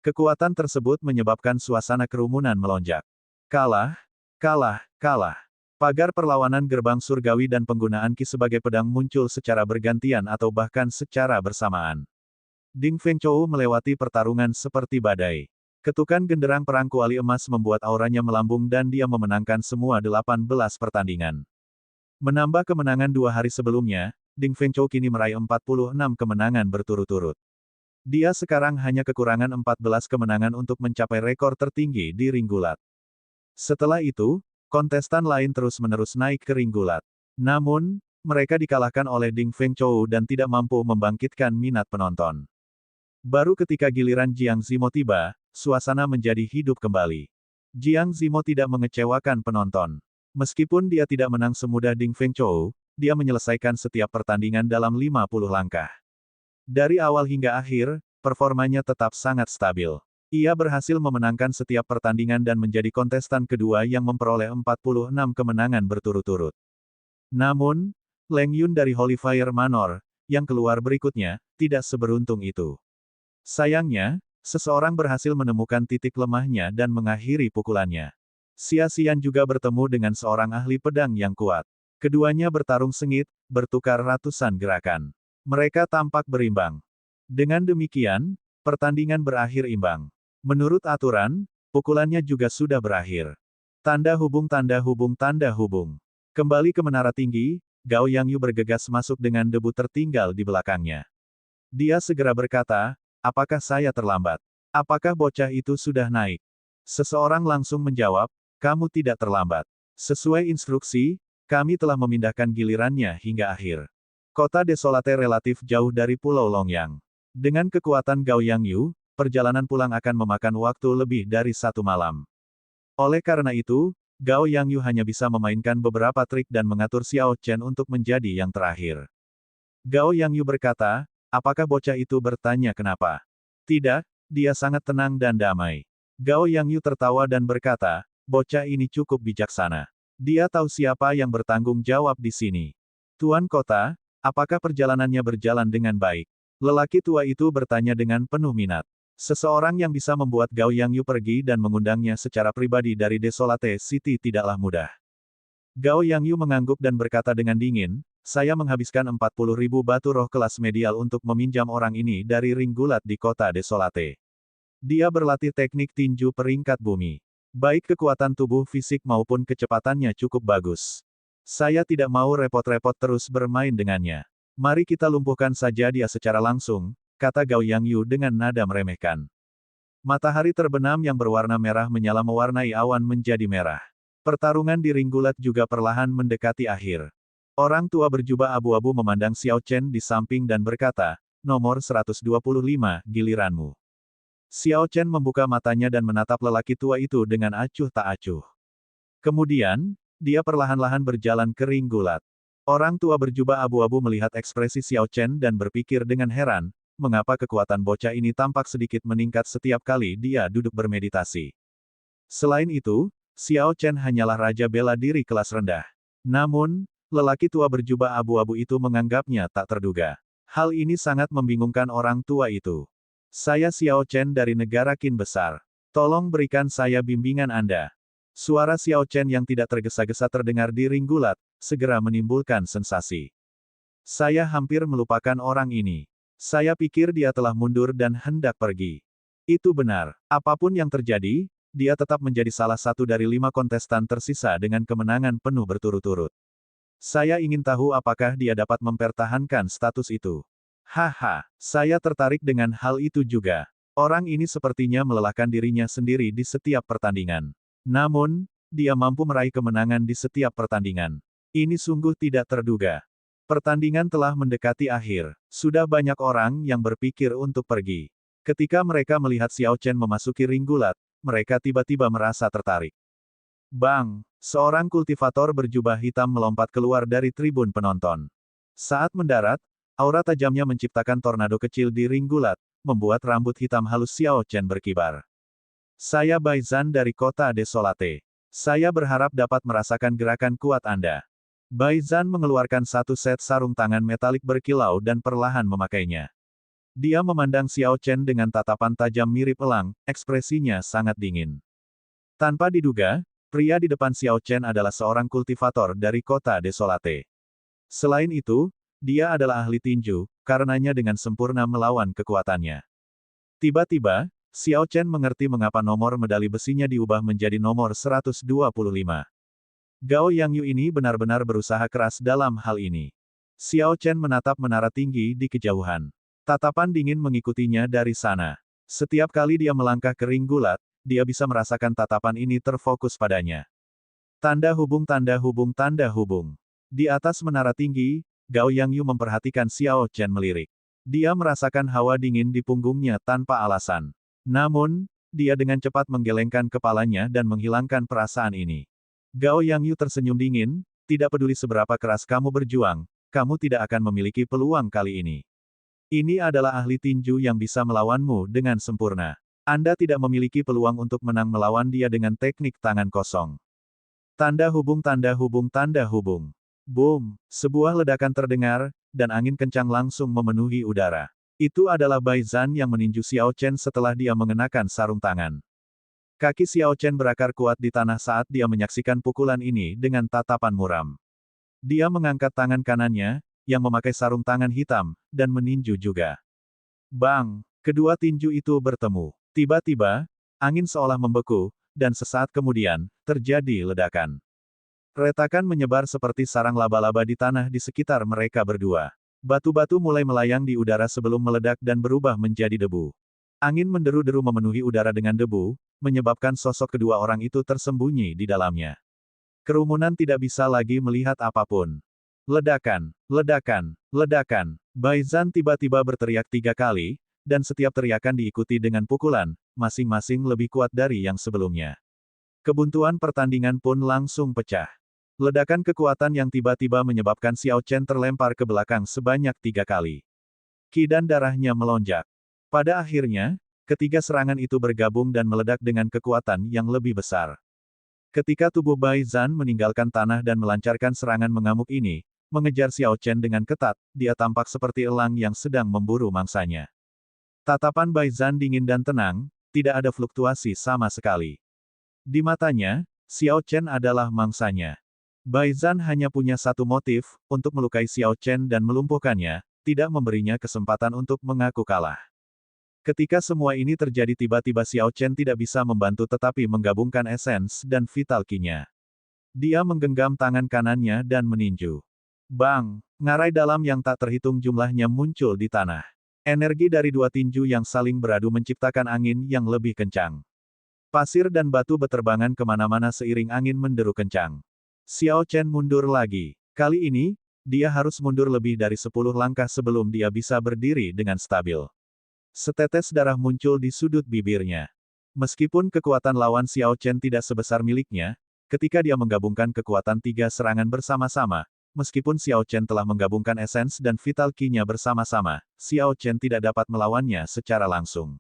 Kekuatan tersebut menyebabkan suasana kerumunan melonjak. Kalah, kalah, kalah. Pagar perlawanan gerbang surgawi dan penggunaan Qi sebagai pedang muncul secara bergantian atau bahkan secara bersamaan. Ding Fengchou melewati pertarungan seperti badai. Ketukan genderang perang kuali emas membuat auranya melambung dan dia memenangkan semua 18 pertandingan. Menambah kemenangan 2 hari sebelumnya, Ding Fengchou kini meraih 46 kemenangan berturut-turut. Dia sekarang hanya kekurangan 14 kemenangan untuk mencapai rekor tertinggi di ring gulat. Setelah itu, kontestan lain terus-menerus naik ke ring gulat. Namun, mereka dikalahkan oleh Ding Fengchou dan tidak mampu membangkitkan minat penonton. Baru ketika giliran Jiang Zimo tiba, suasana menjadi hidup kembali. Jiang Zimo tidak mengecewakan penonton. Meskipun dia tidak menang semudah Ding Fengchou, dia menyelesaikan setiap pertandingan dalam 50 langkah. Dari awal hingga akhir, performanya tetap sangat stabil. Ia berhasil memenangkan setiap pertandingan dan menjadi kontestan kedua yang memperoleh 46 kemenangan berturut-turut. Namun, Leng Yun dari Holy Fire Manor, yang keluar berikutnya, tidak seberuntung itu. Sayangnya, seseorang berhasil menemukan titik lemahnya dan mengakhiri pukulannya. Xia Xian juga bertemu dengan seorang ahli pedang yang kuat. Keduanya bertarung sengit, bertukar ratusan gerakan. Mereka tampak berimbang. Dengan demikian, pertandingan berakhir imbang. Menurut aturan, pukulannya juga sudah berakhir. Tanda hubung tanda hubung tanda hubung. Kembali ke menara tinggi, Gao Yangyu bergegas masuk dengan debu tertinggal di belakangnya. Dia segera berkata, apakah saya terlambat? Apakah bocah itu sudah naik? Seseorang langsung menjawab, kamu tidak terlambat. Sesuai instruksi, kami telah memindahkan gilirannya hingga akhir. Kota Desolate relatif jauh dari Pulau Longyang. Dengan kekuatan Gao Yangyu, perjalanan pulang akan memakan waktu lebih dari 1 malam. Oleh karena itu, Gao Yangyu hanya bisa memainkan beberapa trik dan mengatur Xiao Chen untuk menjadi yang terakhir. Gao Yangyu berkata, apakah bocah itu bertanya kenapa? Tidak, dia sangat tenang dan damai. Gao Yangyu tertawa dan berkata, bocah ini cukup bijaksana. Dia tahu siapa yang bertanggung jawab di sini. Tuan Kota, apakah perjalanannya berjalan dengan baik? Lelaki tua itu bertanya dengan penuh minat. Seseorang yang bisa membuat Gao Yangyu pergi dan mengundangnya secara pribadi dari Desolate City tidaklah mudah. Gao Yangyu mengangguk dan berkata dengan dingin, saya menghabiskan 40.000 batu roh kelas medial untuk meminjam orang ini dari ring gulat di kota Desolate. Dia berlatih teknik tinju peringkat bumi. Baik kekuatan tubuh fisik maupun kecepatannya cukup bagus. Saya tidak mau repot-repot terus bermain dengannya. Mari kita lumpuhkan saja dia secara langsung, kata Gao Yangyu dengan nada meremehkan. Matahari terbenam yang berwarna merah menyala mewarnai awan menjadi merah. Pertarungan di ring gulat juga perlahan mendekati akhir. Orang tua berjubah abu-abu memandang Xiao Chen di samping dan berkata, nomor 125, giliranmu. Xiao Chen membuka matanya dan menatap lelaki tua itu dengan acuh tak acuh. Kemudian, dia perlahan-lahan berjalan ke ring gulat. Orang tua berjubah abu-abu melihat ekspresi Xiao Chen dan berpikir dengan heran, mengapa kekuatan bocah ini tampak sedikit meningkat setiap kali dia duduk bermeditasi. Selain itu, Xiao Chen hanyalah raja bela diri kelas rendah. Namun, lelaki tua berjubah abu-abu itu menganggapnya tak terduga. Hal ini sangat membingungkan orang tua itu. Saya Xiao Chen dari negara Qin besar. Tolong berikan saya bimbingan Anda. Suara Xiao Chen yang tidak tergesa-gesa terdengar di ring gulat, segera menimbulkan sensasi. Saya hampir melupakan orang ini. Saya pikir dia telah mundur dan hendak pergi. Itu benar. Apapun yang terjadi, dia tetap menjadi salah satu dari 5 kontestan tersisa dengan kemenangan penuh berturut-turut. Saya ingin tahu apakah dia dapat mempertahankan status itu. Haha, saya tertarik dengan hal itu juga. Orang ini sepertinya melelahkan dirinya sendiri di setiap pertandingan. Namun, dia mampu meraih kemenangan di setiap pertandingan. Ini sungguh tidak terduga. Pertandingan telah mendekati akhir. Sudah banyak orang yang berpikir untuk pergi. Ketika mereka melihat Xiao Chen memasuki ring gulat, mereka tiba-tiba merasa tertarik. Bang! Seorang kultivator berjubah hitam melompat keluar dari tribun penonton. Saat mendarat, aura tajamnya menciptakan tornado kecil di ring gulat, membuat rambut hitam halus Xiao Chen berkibar. Saya Bai Zan dari kota Desolate. Saya berharap dapat merasakan gerakan kuat Anda. Bai Zan mengeluarkan satu set sarung tangan metalik berkilau dan perlahan memakainya. Dia memandang Xiao Chen dengan tatapan tajam mirip elang, ekspresinya sangat dingin. Tanpa diduga, pria di depan Xiao Chen adalah seorang kultivator dari kota Desolate. Selain itu, dia adalah ahli tinju, karenanya dengan sempurna melawan kekuatannya. Tiba-tiba, Xiao Chen mengerti mengapa nomor medali besinya diubah menjadi nomor 125. Gao Yangyu ini benar-benar berusaha keras dalam hal ini. Xiao Chen menatap menara tinggi di kejauhan. Tatapan dingin mengikutinya dari sana. Setiap kali dia melangkah ke ring gulat, dia bisa merasakan tatapan ini terfokus padanya. Tanda hubung tanda hubung tanda hubung. Di atas menara tinggi, Gao Yangyu memperhatikan Xiao Chen melirik. Dia merasakan hawa dingin di punggungnya tanpa alasan. Namun, dia dengan cepat menggelengkan kepalanya dan menghilangkan perasaan ini. Gao Yangyu tersenyum dingin, tidak peduli seberapa keras kamu berjuang, kamu tidak akan memiliki peluang kali ini. Ini adalah ahli tinju yang bisa melawanmu dengan sempurna. Anda tidak memiliki peluang untuk menang melawan dia dengan teknik tangan kosong. Tanda hubung tanda hubung tanda hubung. Boom! Sebuah ledakan terdengar, dan angin kencang langsung memenuhi udara. Itu adalah Bai Zan yang meninju Xiao Chen setelah dia mengenakan sarung tangan. Kaki Xiao Chen berakar kuat di tanah saat dia menyaksikan pukulan ini dengan tatapan muram. Dia mengangkat tangan kanannya, yang memakai sarung tangan hitam, dan meninju juga. Bang! Kedua tinju itu bertemu. Tiba-tiba, angin seolah membeku, dan sesaat kemudian, terjadi ledakan. Retakan menyebar seperti sarang laba-laba di tanah di sekitar mereka berdua. Batu-batu mulai melayang di udara sebelum meledak dan berubah menjadi debu. Angin menderu-deru memenuhi udara dengan debu, menyebabkan sosok kedua orang itu tersembunyi di dalamnya. Kerumunan tidak bisa lagi melihat apapun. Ledakan, ledakan, ledakan. Bai Zan tiba-tiba berteriak 3 kali, dan setiap teriakan diikuti dengan pukulan, masing-masing lebih kuat dari yang sebelumnya. Kebuntuan pertandingan pun langsung pecah. Ledakan kekuatan yang tiba-tiba menyebabkan Xiao Chen terlempar ke belakang sebanyak 3 kali. Ki dan darahnya melonjak. Pada akhirnya, Ketiga serangan itu bergabung dan meledak dengan kekuatan yang lebih besar. Ketika tubuh Bai Zhan meninggalkan tanah dan melancarkan serangan mengamuk ini, mengejar Xiao Chen dengan ketat, dia tampak seperti elang yang sedang memburu mangsanya. Tatapan Bai Zhan dingin dan tenang, tidak ada fluktuasi sama sekali. Di matanya, Xiao Chen adalah mangsanya. Bai Zhan hanya punya satu motif, untuk melukai Xiao Chen dan melumpuhkannya, tidak memberinya kesempatan untuk mengaku kalah. Ketika semua ini terjadi tiba-tiba Xiao Chen tidak bisa membantu tetapi menggabungkan esens dan vital ki-nya. Dia menggenggam tangan kanannya dan meninju. Bang! Ngarai dalam yang tak terhitung jumlahnya muncul di tanah. Energi dari dua tinju yang saling beradu menciptakan angin yang lebih kencang. Pasir dan batu beterbangan kemana-mana seiring angin menderu kencang. Xiao Chen mundur lagi. Kali ini, dia harus mundur lebih dari 10 langkah sebelum dia bisa berdiri dengan stabil. Setetes darah muncul di sudut bibirnya. Meskipun kekuatan lawan Xiao Chen tidak sebesar miliknya, ketika dia menggabungkan kekuatan tiga serangan bersama-sama, meskipun Xiao Chen telah menggabungkan esens dan vital ki-nya bersama-sama, Xiao Chen tidak dapat melawannya secara langsung.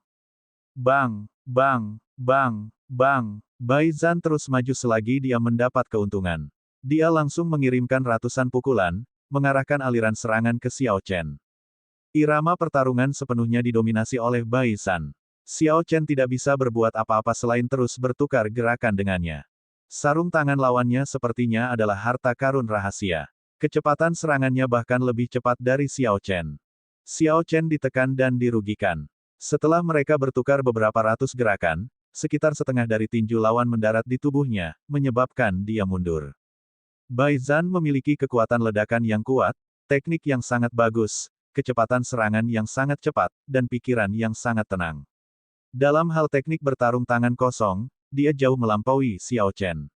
Bang! Bang! Bang! Bang! Bai Zhan terus maju selagi dia mendapat keuntungan. Dia langsung mengirimkan ratusan pukulan, mengarahkan aliran serangan ke Xiao Chen. Irama pertarungan sepenuhnya didominasi oleh Bai Zhan. Xiao Chen tidak bisa berbuat apa-apa selain terus bertukar gerakan dengannya. Sarung tangan lawannya sepertinya adalah harta karun rahasia. Kecepatan serangannya bahkan lebih cepat dari Xiao Chen. Xiao Chen ditekan dan dirugikan. Setelah mereka bertukar beberapa ratus gerakan, sekitar setengah dari tinju lawan mendarat di tubuhnya, menyebabkan dia mundur. Bai Zhan memiliki kekuatan ledakan yang kuat, teknik yang sangat bagus, kecepatan serangan yang sangat cepat, dan pikiran yang sangat tenang. Dalam hal teknik bertarung tangan kosong, dia jauh melampaui Xiao Chen.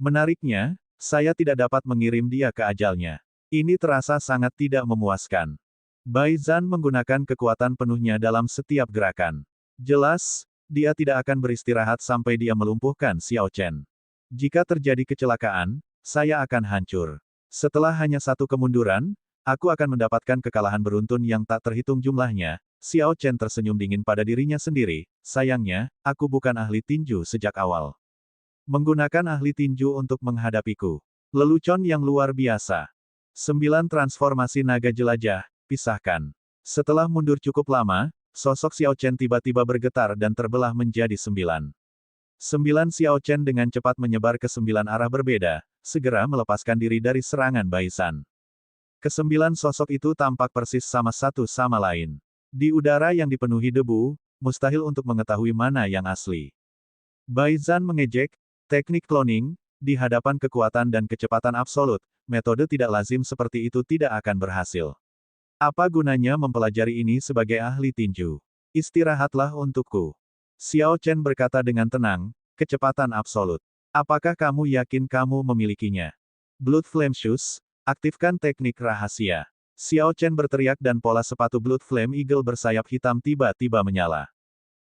Menariknya, saya tidak dapat mengirim dia ke ajalnya. Ini terasa sangat tidak memuaskan. Bai Zhan menggunakan kekuatan penuhnya dalam setiap gerakan. Jelas, dia tidak akan beristirahat sampai dia melumpuhkan Xiao Chen. Jika terjadi kecelakaan, saya akan hancur. Setelah hanya satu kemunduran, aku akan mendapatkan kekalahan beruntun yang tak terhitung jumlahnya. Xiao Chen tersenyum dingin pada dirinya sendiri. Sayangnya, aku bukan ahli tinju sejak awal. Menggunakan ahli tinju untuk menghadapiku. Lelucon yang luar biasa. 9 transformasi naga jelajah, pisahkan. Setelah mundur cukup lama, sosok Xiao Chen tiba-tiba bergetar dan terbelah menjadi 9. 9 Xiao Chen dengan cepat menyebar ke 9 arah berbeda, segera melepaskan diri dari serangan Bai Zhan. Kesembilan sosok itu tampak persis sama satu sama lain. Di udara yang dipenuhi debu, mustahil untuk mengetahui mana yang asli. Bai Zhan mengejek, teknik cloning, di hadapan kekuatan dan kecepatan absolut, metode tidak lazim seperti itu tidak akan berhasil. Apa gunanya mempelajari ini sebagai ahli tinju? Istirahatlah untukku. Xiao Chen berkata dengan tenang, kecepatan absolut. Apakah kamu yakin kamu memilikinya? Blood Flame Shoes, aktifkan teknik rahasia. Xiao Chen berteriak dan pola sepatu Blood Flame Eagle bersayap hitam tiba-tiba menyala.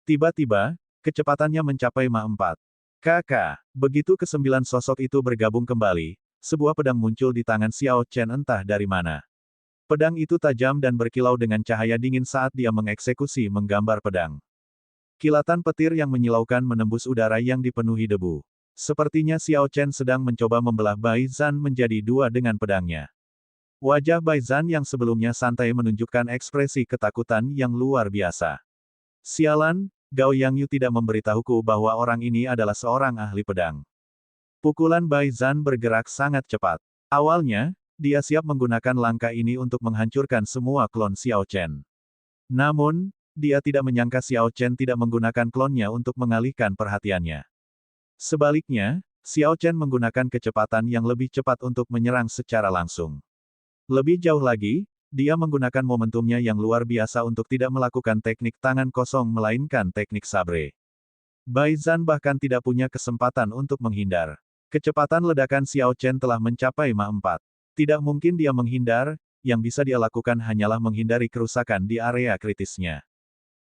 Tiba-tiba, kecepatannya mencapai Mach 4. Begitu kesembilan sosok itu bergabung kembali, sebuah pedang muncul di tangan Xiao Chen entah dari mana. Pedang itu tajam dan berkilau dengan cahaya dingin saat dia mengeksekusi menggambar pedang. Kilatan petir yang menyilaukan menembus udara yang dipenuhi debu. Sepertinya Xiao Chen sedang mencoba membelah Bai Zhan menjadi dua dengan pedangnya. Wajah Bai Zhan yang sebelumnya santai menunjukkan ekspresi ketakutan yang luar biasa. Sialan, Gao Yangyu tidak memberitahuku bahwa orang ini adalah seorang ahli pedang. Pukulan Bai Zhan bergerak sangat cepat. Awalnya, dia siap menggunakan langkah ini untuk menghancurkan semua klon Xiao Chen. Namun, dia tidak menyangka Xiao Chen tidak menggunakan klonnya untuk mengalihkan perhatiannya. Sebaliknya, Xiao Chen menggunakan kecepatan yang lebih cepat untuk menyerang secara langsung. Lebih jauh lagi, dia menggunakan momentumnya yang luar biasa untuk tidak melakukan teknik tangan kosong melainkan teknik sabre. Bai Zhan bahkan tidak punya kesempatan untuk menghindar. Kecepatan ledakan Xiao Chen telah mencapai Mach 4. Tidak mungkin dia menghindar, yang bisa dia lakukan hanyalah menghindari kerusakan di area kritisnya.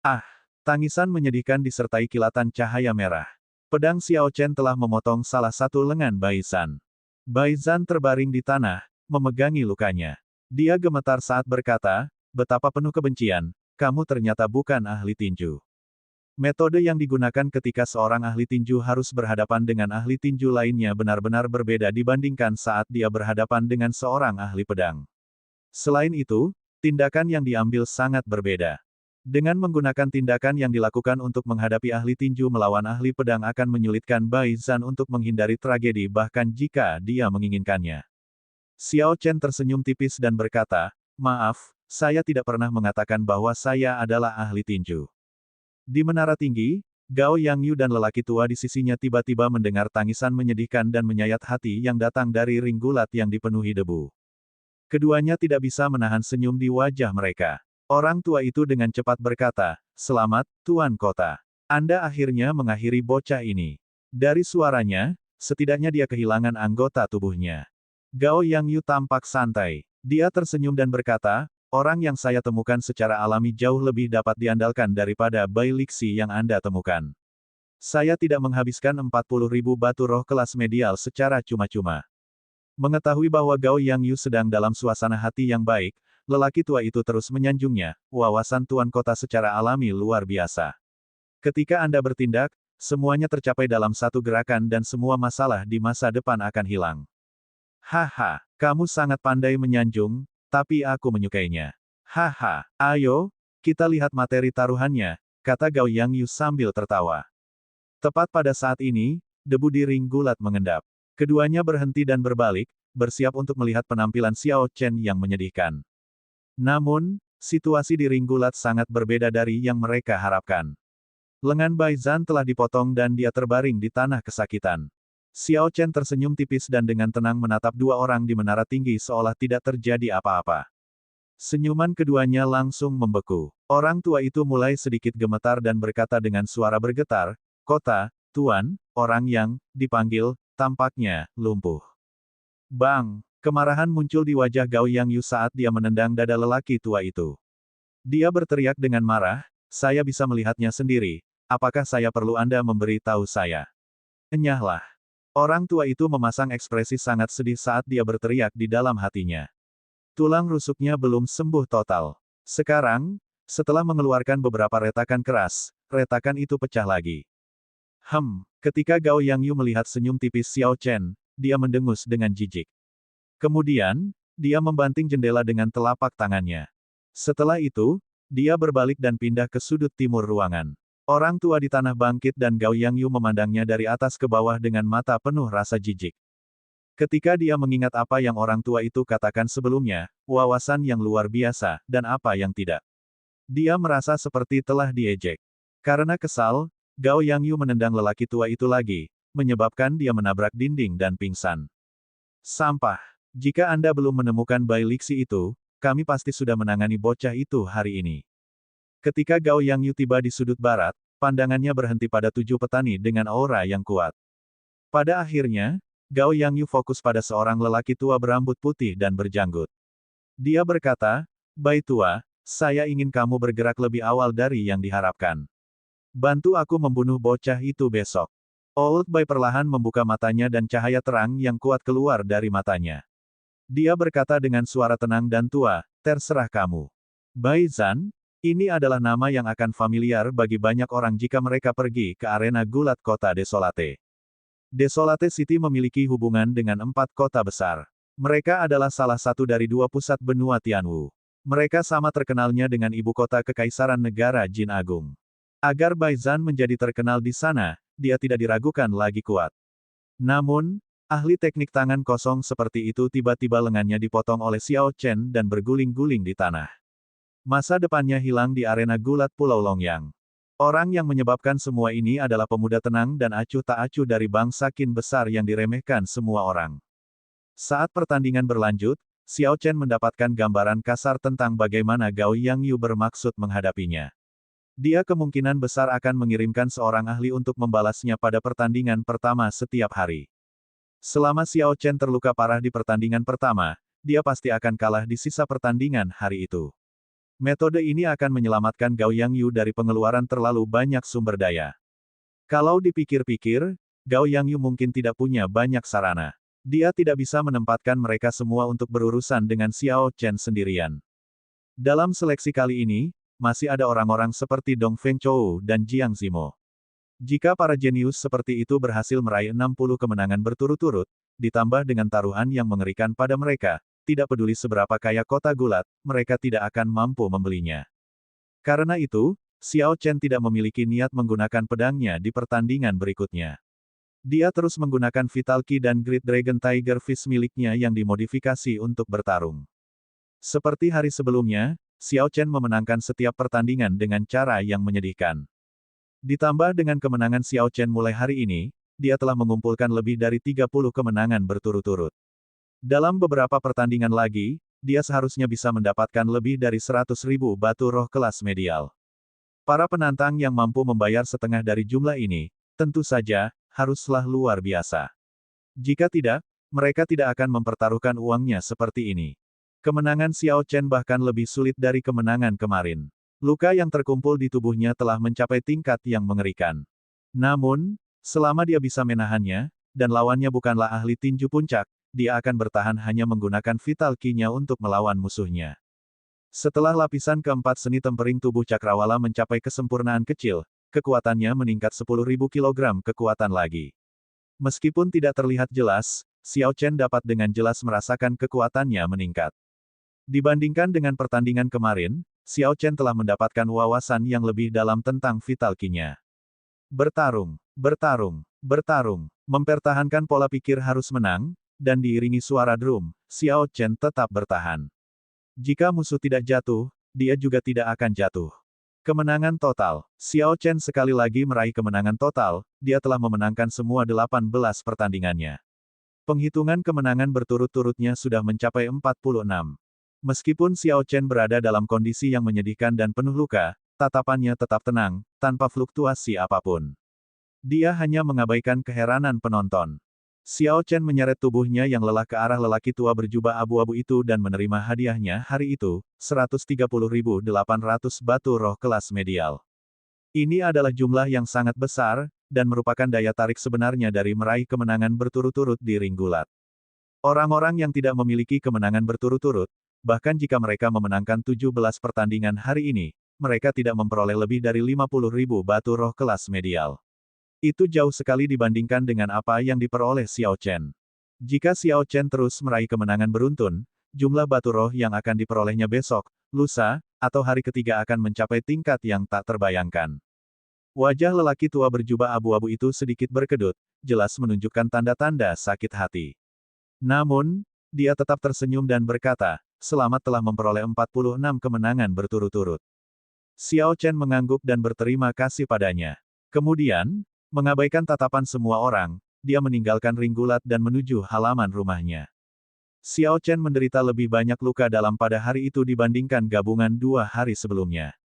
Ah! Tangisan menyedihkan disertai kilatan cahaya merah. Pedang Xiao Chen telah memotong salah satu lengan Bai Zhan. Bai Zhan terbaring di tanah, memegangi lukanya. Dia gemetar saat berkata, betapa penuh kebencian, kamu ternyata bukan ahli tinju. Metode yang digunakan ketika seorang ahli tinju harus berhadapan dengan ahli tinju lainnya benar-benar berbeda dibandingkan saat dia berhadapan dengan seorang ahli pedang. Selain itu, tindakan yang diambil sangat berbeda. Dengan menggunakan tindakan yang dilakukan untuk menghadapi ahli tinju melawan ahli pedang akan menyulitkan Bai Zhan untuk menghindari tragedi bahkan jika dia menginginkannya. Xiao Chen tersenyum tipis dan berkata, "Maaf, saya tidak pernah mengatakan bahwa saya adalah ahli tinju." Di menara tinggi, Gao Yangyu dan lelaki tua di sisinya tiba-tiba mendengar tangisan menyedihkan dan menyayat hati yang datang dari ring gulat yang dipenuhi debu. Keduanya tidak bisa menahan senyum di wajah mereka. Orang tua itu dengan cepat berkata, "Selamat, Tuan Kota. Anda akhirnya mengakhiri bocah ini." Dari suaranya, setidaknya dia kehilangan anggota tubuhnya. Gao Yangyu tampak santai. Dia tersenyum dan berkata, "Orang yang saya temukan secara alami jauh lebih dapat diandalkan daripada Bai Lixi yang Anda temukan. Saya tidak menghabiskan 40.000 batu roh kelas medial secara cuma-cuma." Mengetahui bahwa Gao Yangyu sedang dalam suasana hati yang baik, lelaki tua itu terus menyanjungnya, "Wawasan Tuan Kota secara alami luar biasa. Ketika Anda bertindak, semuanya tercapai dalam satu gerakan dan semua masalah di masa depan akan hilang. Haha, kamu sangat pandai menyanjung, tapi aku menyukainya. Haha, ayo, kita lihat materi taruhannya," kata Gao Yangyu sambil tertawa. Tepat pada saat ini, debu di ring gulat mengendap. Keduanya berhenti dan berbalik, bersiap untuk melihat penampilan Xiao Chen yang menyedihkan. Namun, situasi di ring gulat sangat berbeda dari yang mereka harapkan. Lengan Bai Zhan telah dipotong dan dia terbaring di tanah kesakitan. Xiao Chen tersenyum tipis dan dengan tenang menatap dua orang di menara tinggi seolah tidak terjadi apa-apa. Senyuman keduanya langsung membeku. Orang tua itu mulai sedikit gemetar dan berkata dengan suara bergetar, "Kota, Tuan, orang yang dipanggil, tampaknya lumpuh." Bang! Kemarahan muncul di wajah Gao Yangyu saat dia menendang dada lelaki tua itu. Dia berteriak dengan marah, "Saya bisa melihatnya sendiri, apakah saya perlu Anda memberi tahu saya?" "Enyahlah." Orang tua itu memasang ekspresi sangat sedih saat dia berteriak di dalam hatinya. Tulang rusuknya belum sembuh total. Sekarang, setelah mengeluarkan beberapa retakan keras, retakan itu pecah lagi. Ketika Gao Yangyu melihat senyum tipis Xiao Chen, dia mendengus dengan jijik. Kemudian, dia membanting jendela dengan telapak tangannya. Setelah itu, dia berbalik dan pindah ke sudut timur ruangan. Orang tua di tanah bangkit dan Gao Yangyu memandangnya dari atas ke bawah dengan mata penuh rasa jijik. Ketika dia mengingat apa yang orang tua itu katakan sebelumnya, wawasan yang luar biasa, dan apa yang tidak. Dia merasa seperti telah diejek. Karena kesal, Gao Yangyu menendang lelaki tua itu lagi, menyebabkan dia menabrak dinding dan pingsan. "Sampah. Jika Anda belum menemukan Bai Lixi itu, kami pasti sudah menangani bocah itu hari ini." Ketika Gao Yangyu tiba di sudut barat, pandangannya berhenti pada 7 petani dengan aura yang kuat. Pada akhirnya, Gao Yangyu fokus pada seorang lelaki tua berambut putih dan berjanggut. Dia berkata, "Bai tua, saya ingin kamu bergerak lebih awal dari yang diharapkan. Bantu aku membunuh bocah itu besok." Old Bai perlahan membuka matanya dan cahaya terang yang kuat keluar dari matanya. Dia berkata dengan suara tenang dan tua, "Terserah kamu. Bai Zhan, ini adalah nama yang akan familiar bagi banyak orang jika mereka pergi ke arena gulat kota Desolate. Desolate City memiliki hubungan dengan 4 kota besar. Mereka adalah salah satu dari 2 pusat benua Tianwu. Mereka sama terkenalnya dengan ibu kota Kekaisaran Negara Jin Agung. Agar Bai Zhan menjadi terkenal di sana, dia tidak diragukan lagi kuat." Namun, ahli teknik tangan kosong seperti itu tiba-tiba lengannya dipotong oleh Xiao Chen dan berguling-guling di tanah. Masa depannya hilang di arena gulat Pulau Longyang. Orang yang menyebabkan semua ini adalah pemuda tenang dan acuh tak acuh dari bangsa Qin besar yang diremehkan semua orang. Saat pertandingan berlanjut, Xiao Chen mendapatkan gambaran kasar tentang bagaimana Gao Yangyu bermaksud menghadapinya. Dia kemungkinan besar akan mengirimkan seorang ahli untuk membalasnya pada pertandingan pertama setiap hari. Selama Xiao Chen terluka parah di pertandingan pertama, dia pasti akan kalah di sisa pertandingan hari itu. Metode ini akan menyelamatkan Gao Yangyu dari pengeluaran terlalu banyak sumber daya. Kalau dipikir-pikir, Gao Yangyu mungkin tidak punya banyak sarana. Dia tidak bisa menempatkan mereka semua untuk berurusan dengan Xiao Chen sendirian. Dalam seleksi kali ini, masih ada orang-orang seperti Dong Feng Chou dan Jiang Zimo. Jika para jenius seperti itu berhasil meraih 60 kemenangan berturut-turut, ditambah dengan taruhan yang mengerikan pada mereka, tidak peduli seberapa kaya kota gulat, mereka tidak akan mampu membelinya. Karena itu, Xiao Chen tidak memiliki niat menggunakan pedangnya di pertandingan berikutnya. Dia terus menggunakan Vital Ki dan Great Dragon Tiger Fist miliknya yang dimodifikasi untuk bertarung. Seperti hari sebelumnya, Xiao Chen memenangkan setiap pertandingan dengan cara yang menyedihkan. Ditambah dengan kemenangan Xiao Chen mulai hari ini, dia telah mengumpulkan lebih dari 30 kemenangan berturut-turut. Dalam beberapa pertandingan lagi, dia seharusnya bisa mendapatkan lebih dari 100.000 batu roh kelas medial. Para penantang yang mampu membayar setengah dari jumlah ini, tentu saja, haruslah luar biasa. Jika tidak, mereka tidak akan mempertaruhkan uangnya seperti ini. Kemenangan Xiao Chen bahkan lebih sulit dari kemenangan kemarin. Luka yang terkumpul di tubuhnya telah mencapai tingkat yang mengerikan. Namun, selama dia bisa menahannya, dan lawannya bukanlah ahli tinju puncak, dia akan bertahan hanya menggunakan Vital Ki-nya untuk melawan musuhnya. Setelah lapisan keempat seni tempering tubuh Cakrawala mencapai kesempurnaan kecil, kekuatannya meningkat 10.000 kg kekuatan lagi. Meskipun tidak terlihat jelas, Xiao Chen dapat dengan jelas merasakan kekuatannya meningkat. Dibandingkan dengan pertandingan kemarin, Xiao Chen telah mendapatkan wawasan yang lebih dalam tentang Vital Ki-nya. Bertarung, bertarung, bertarung, mempertahankan pola pikir harus menang, dan diiringi suara drum, Xiao Chen tetap bertahan. Jika musuh tidak jatuh, dia juga tidak akan jatuh. Kemenangan total. Xiao Chen sekali lagi meraih kemenangan total, dia telah memenangkan semua 18 pertandingannya. Penghitungan kemenangan berturut-turutnya sudah mencapai 46. Meskipun Xiao Chen berada dalam kondisi yang menyedihkan dan penuh luka, tatapannya tetap tenang, tanpa fluktuasi apapun. Dia hanya mengabaikan keheranan penonton. Xiao Chen menyeret tubuhnya yang lelah ke arah lelaki tua berjubah abu-abu itu dan menerima hadiahnya hari itu, 130.800 batu roh kelas medial. Ini adalah jumlah yang sangat besar, dan merupakan daya tarik sebenarnya dari meraih kemenangan berturut-turut di ring gulat. Orang-orang yang tidak memiliki kemenangan berturut-turut, bahkan jika mereka memenangkan 17 pertandingan hari ini, mereka tidak memperoleh lebih dari 50.000 batu roh kelas medial. Itu jauh sekali dibandingkan dengan apa yang diperoleh Xiao Chen. Jika Xiao Chen terus meraih kemenangan beruntun, jumlah batu roh yang akan diperolehnya besok, lusa, atau hari ketiga akan mencapai tingkat yang tak terbayangkan. Wajah lelaki tua berjubah abu-abu itu sedikit berkedut, jelas menunjukkan tanda-tanda sakit hati. Namun, dia tetap tersenyum dan berkata, "Selamat telah memperoleh 46 kemenangan berturut-turut." Xiao Chen mengangguk dan berterima kasih padanya. Kemudian, mengabaikan tatapan semua orang, dia meninggalkan ring gulat dan menuju halaman rumahnya. Xiao Chen menderita lebih banyak luka dalam pada hari itu dibandingkan gabungan 2 hari sebelumnya.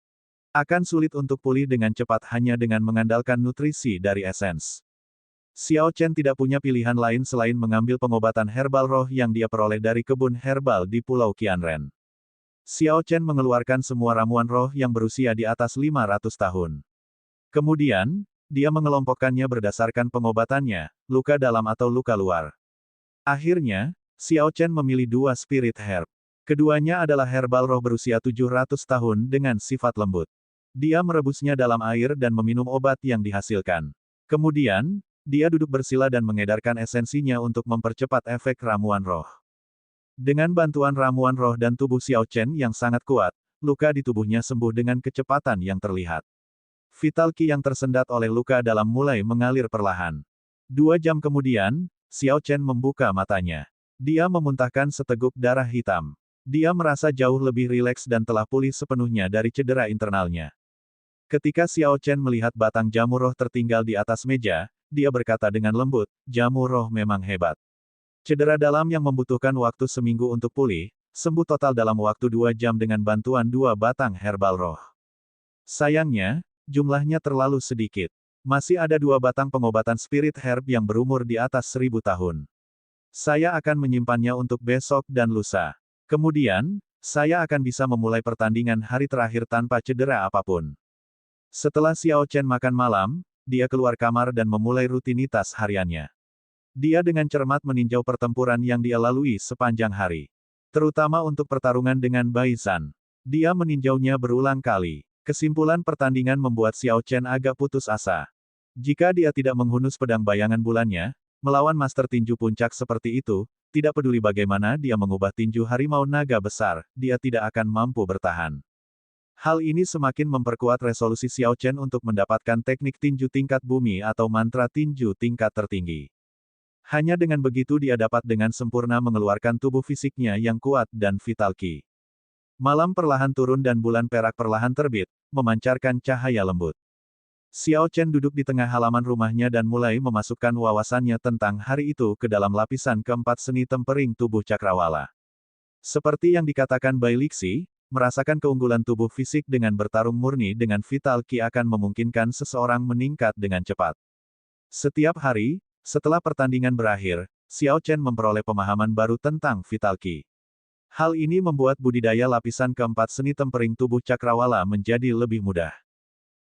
Akan sulit untuk pulih dengan cepat hanya dengan mengandalkan nutrisi dari esens. Xiao Chen tidak punya pilihan lain selain mengambil pengobatan herbal roh yang dia peroleh dari kebun herbal di Pulau Qianren. Xiao Chen mengeluarkan semua ramuan roh yang berusia di atas 500 tahun. Kemudian, dia mengelompokkannya berdasarkan pengobatannya, luka dalam atau luka luar. Akhirnya, Xiao Chen memilih 2 spirit herb. Keduanya adalah herbal roh berusia 700 tahun dengan sifat lembut. Dia merebusnya dalam air dan meminum obat yang dihasilkan. Kemudian, dia duduk bersila dan mengedarkan esensinya untuk mempercepat efek ramuan roh. Dengan bantuan ramuan roh dan tubuh Xiao Chen yang sangat kuat, luka di tubuhnya sembuh dengan kecepatan yang terlihat. Vital Ki yang tersendat oleh luka dalam mulai mengalir perlahan. 2 jam kemudian, Xiao Chen membuka matanya. Dia memuntahkan seteguk darah hitam. Dia merasa jauh lebih rileks dan telah pulih sepenuhnya dari cedera internalnya. Ketika Xiao Chen melihat batang jamu roh tertinggal di atas meja, dia berkata dengan lembut, "Jamu roh memang hebat." Cedera dalam yang membutuhkan waktu seminggu untuk pulih, sembuh total dalam waktu 2 jam dengan bantuan 2 batang herbal roh. Sayangnya, jumlahnya terlalu sedikit. Masih ada 2 batang pengobatan spirit herb yang berumur di atas 1000 tahun. Saya akan menyimpannya untuk besok dan lusa. Kemudian, saya akan bisa memulai pertandingan hari terakhir tanpa cedera apapun. Setelah Xiao Chen makan malam, dia keluar kamar dan memulai rutinitas hariannya. Dia dengan cermat meninjau pertempuran yang dia lalui sepanjang hari. Terutama untuk pertarungan dengan Bai Zhan. Dia meninjaunya berulang kali. Kesimpulan pertandingan membuat Xiao Chen agak putus asa. Jika dia tidak menghunus pedang bayangan bulannya, melawan Master Tinju Puncak seperti itu, tidak peduli bagaimana dia mengubah tinju harimau naga besar, dia tidak akan mampu bertahan. Hal ini semakin memperkuat resolusi Xiao Chen untuk mendapatkan teknik tinju tingkat bumi atau mantra tinju tingkat tertinggi. Hanya dengan begitu dia dapat dengan sempurna mengeluarkan tubuh fisiknya yang kuat dan vital ki. Malam perlahan turun dan bulan perak perlahan terbit, memancarkan cahaya lembut. Xiao Chen duduk di tengah halaman rumahnya dan mulai memasukkan wawasannya tentang hari itu ke dalam lapisan keempat seni tempering tubuh cakrawala. Seperti yang dikatakan Bai Lixi, merasakan keunggulan tubuh fisik dengan bertarung murni dengan vital ki akan memungkinkan seseorang meningkat dengan cepat. Setiap hari, setelah pertandingan berakhir, Xiao Chen memperoleh pemahaman baru tentang vital ki. Hal ini membuat budidaya lapisan keempat seni tempering tubuh cakrawala menjadi lebih mudah.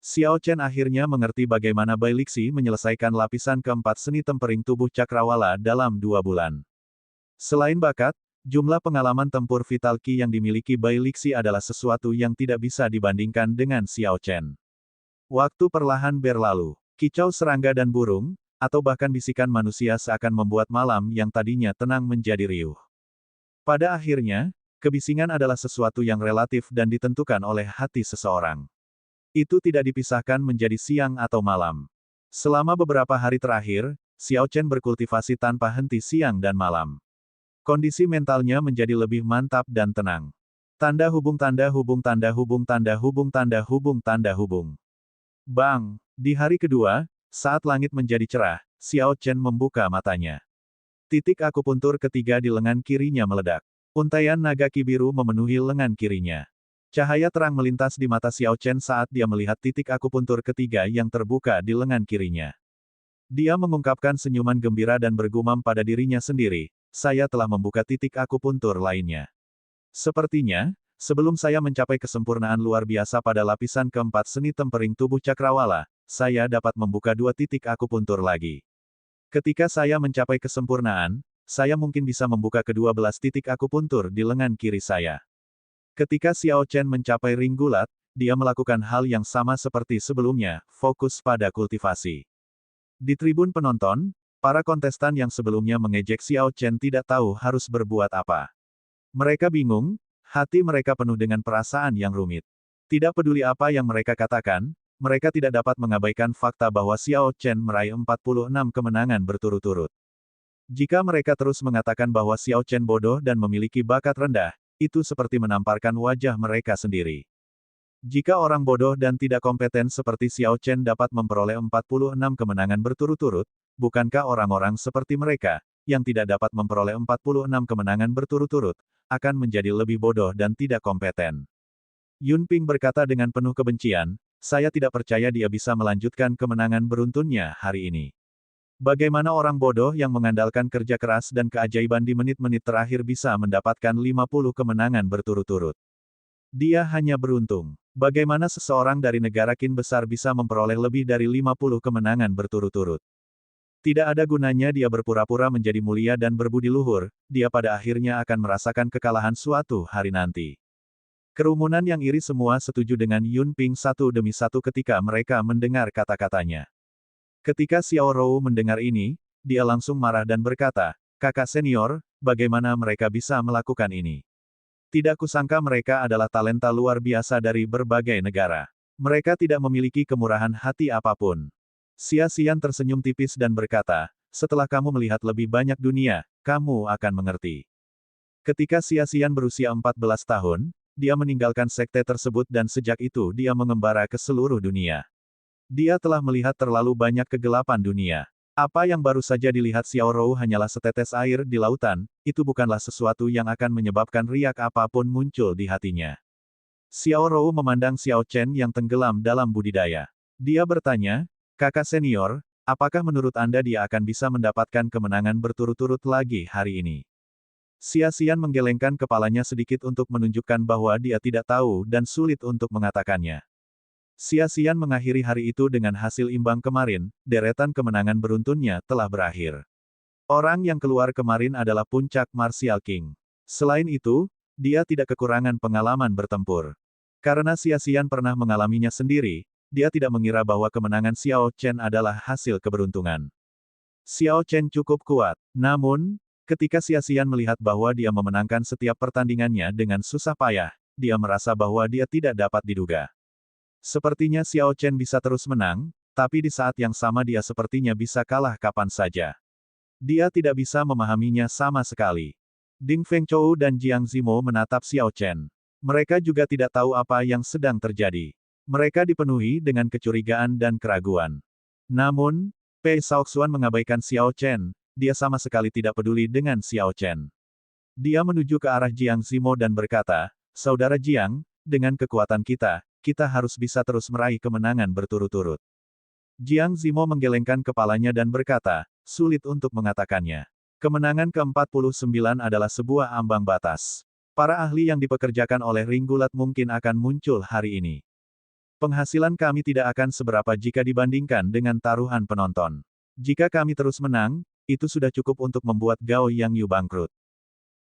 Xiao Chen akhirnya mengerti bagaimana Bai Lixi menyelesaikan lapisan keempat seni tempering tubuh cakrawala dalam 2 bulan. Selain bakat, jumlah pengalaman tempur vital ki yang dimiliki Bai Lixi adalah sesuatu yang tidak bisa dibandingkan dengan Xiao Chen. Waktu perlahan berlalu. Kicau serangga dan burung, atau bahkan bisikan manusia seakan membuat malam yang tadinya tenang menjadi riuh. Pada akhirnya, kebisingan adalah sesuatu yang relatif dan ditentukan oleh hati seseorang. Itu tidak dipisahkan menjadi siang atau malam. Selama beberapa hari terakhir, Xiao Chen berkultivasi tanpa henti siang dan malam. Kondisi mentalnya menjadi lebih mantap dan tenang. Tanda hubung tanda hubung tanda hubung tanda hubung tanda hubung tanda hubung. Bang! Di hari kedua, saat langit menjadi cerah, Xiao Chen membuka matanya. Titik akupuntur ketiga di lengan kirinya meledak. Untaian naga ki biru memenuhi lengan kirinya. Cahaya terang melintas di mata Xiao Chen saat dia melihat titik akupuntur ketiga yang terbuka di lengan kirinya. Dia mengungkapkan senyuman gembira dan bergumam pada dirinya sendiri, saya telah membuka titik akupuntur lainnya. Sepertinya, sebelum saya mencapai kesempurnaan luar biasa pada lapisan keempat seni tempering tubuh cakrawala, saya dapat membuka 2 titik akupuntur lagi. Ketika saya mencapai kesempurnaan, saya mungkin bisa membuka ke-12 titik akupuntur di lengan kiri saya. Ketika Xiao Chen mencapai ring gulat, dia melakukan hal yang sama seperti sebelumnya, fokus pada kultivasi. Di tribun penonton, para kontestan yang sebelumnya mengejek Xiao Chen tidak tahu harus berbuat apa. Mereka bingung, hati mereka penuh dengan perasaan yang rumit. Tidak peduli apa yang mereka katakan, mereka tidak dapat mengabaikan fakta bahwa Xiao Chen meraih 46 kemenangan berturut-turut. Jika mereka terus mengatakan bahwa Xiao Chen bodoh dan memiliki bakat rendah, itu seperti menamparkan wajah mereka sendiri. Jika orang bodoh dan tidak kompeten seperti Xiao Chen dapat memperoleh 46 kemenangan berturut-turut, bukankah orang-orang seperti mereka, yang tidak dapat memperoleh 46 kemenangan berturut-turut, akan menjadi lebih bodoh dan tidak kompeten? Yun Ping berkata dengan penuh kebencian, saya tidak percaya dia bisa melanjutkan kemenangan beruntunnya hari ini. Bagaimana orang bodoh yang mengandalkan kerja keras dan keajaiban di menit-menit terakhir bisa mendapatkan 50 kemenangan berturut-turut? Dia hanya beruntung. Bagaimana seseorang dari negara Qin besar bisa memperoleh lebih dari 50 kemenangan berturut-turut? Tidak ada gunanya dia berpura-pura menjadi mulia dan berbudi luhur, dia pada akhirnya akan merasakan kekalahan suatu hari nanti. Kerumunan yang iri semua setuju dengan Yun Ping satu demi satu ketika mereka mendengar kata-katanya. Ketika Xiao Rou mendengar ini, dia langsung marah dan berkata, kakak senior, bagaimana mereka bisa melakukan ini? Tidak kusangka mereka adalah talenta luar biasa dari berbagai negara. Mereka tidak memiliki kemurahan hati apapun. Xia Xian tersenyum tipis dan berkata, setelah kamu melihat lebih banyak dunia, kamu akan mengerti. Ketika Xia Xian berusia 14 tahun, dia meninggalkan sekte tersebut dan sejak itu dia mengembara ke seluruh dunia. Dia telah melihat terlalu banyak kegelapan dunia. Apa yang baru saja dilihat Xiao Rou hanyalah setetes air di lautan, itu bukanlah sesuatu yang akan menyebabkan riak apapun muncul di hatinya. Xiao Rou memandang Xiao Chen yang tenggelam dalam budidaya. Dia bertanya, kakak senior, apakah menurut Anda dia akan bisa mendapatkan kemenangan berturut-turut lagi hari ini? Xia Xian menggelengkan kepalanya sedikit untuk menunjukkan bahwa dia tidak tahu dan sulit untuk mengatakannya. Xia Xian mengakhiri hari itu dengan hasil imbang kemarin, deretan kemenangan beruntunnya telah berakhir. Orang yang keluar kemarin adalah puncak Martial King. Selain itu, dia tidak kekurangan pengalaman bertempur. Karena Xia Xian pernah mengalaminya sendiri, dia tidak mengira bahwa kemenangan Xiao Chen adalah hasil keberuntungan. Xiao Chen cukup kuat, namun, ketika Xia Xian melihat bahwa dia memenangkan setiap pertandingannya dengan susah payah, dia merasa bahwa dia tidak dapat diduga. Sepertinya Xiao Chen bisa terus menang, tapi di saat yang sama dia sepertinya bisa kalah kapan saja. Dia tidak bisa memahaminya sama sekali. Ding Fengchou dan Jiang Zimo menatap Xiao Chen. Mereka juga tidak tahu apa yang sedang terjadi. Mereka dipenuhi dengan kecurigaan dan keraguan. Namun, Pei Shaoxuan mengabaikan Xiao Chen, dia sama sekali tidak peduli dengan Xiao Chen. Dia menuju ke arah Jiang Zimo dan berkata, "Saudara Jiang, dengan kekuatan kita, kita harus bisa terus meraih kemenangan berturut-turut." Jiang Zimo menggelengkan kepalanya dan berkata, "Sulit untuk mengatakannya. Kemenangan ke-49 adalah sebuah ambang batas. Para ahli yang dipekerjakan oleh Ringgulat mungkin akan muncul hari ini. Penghasilan kami tidak akan seberapa jika dibandingkan dengan taruhan penonton. Jika kami terus menang, itu sudah cukup untuk membuat Gao Yang Yu bangkrut."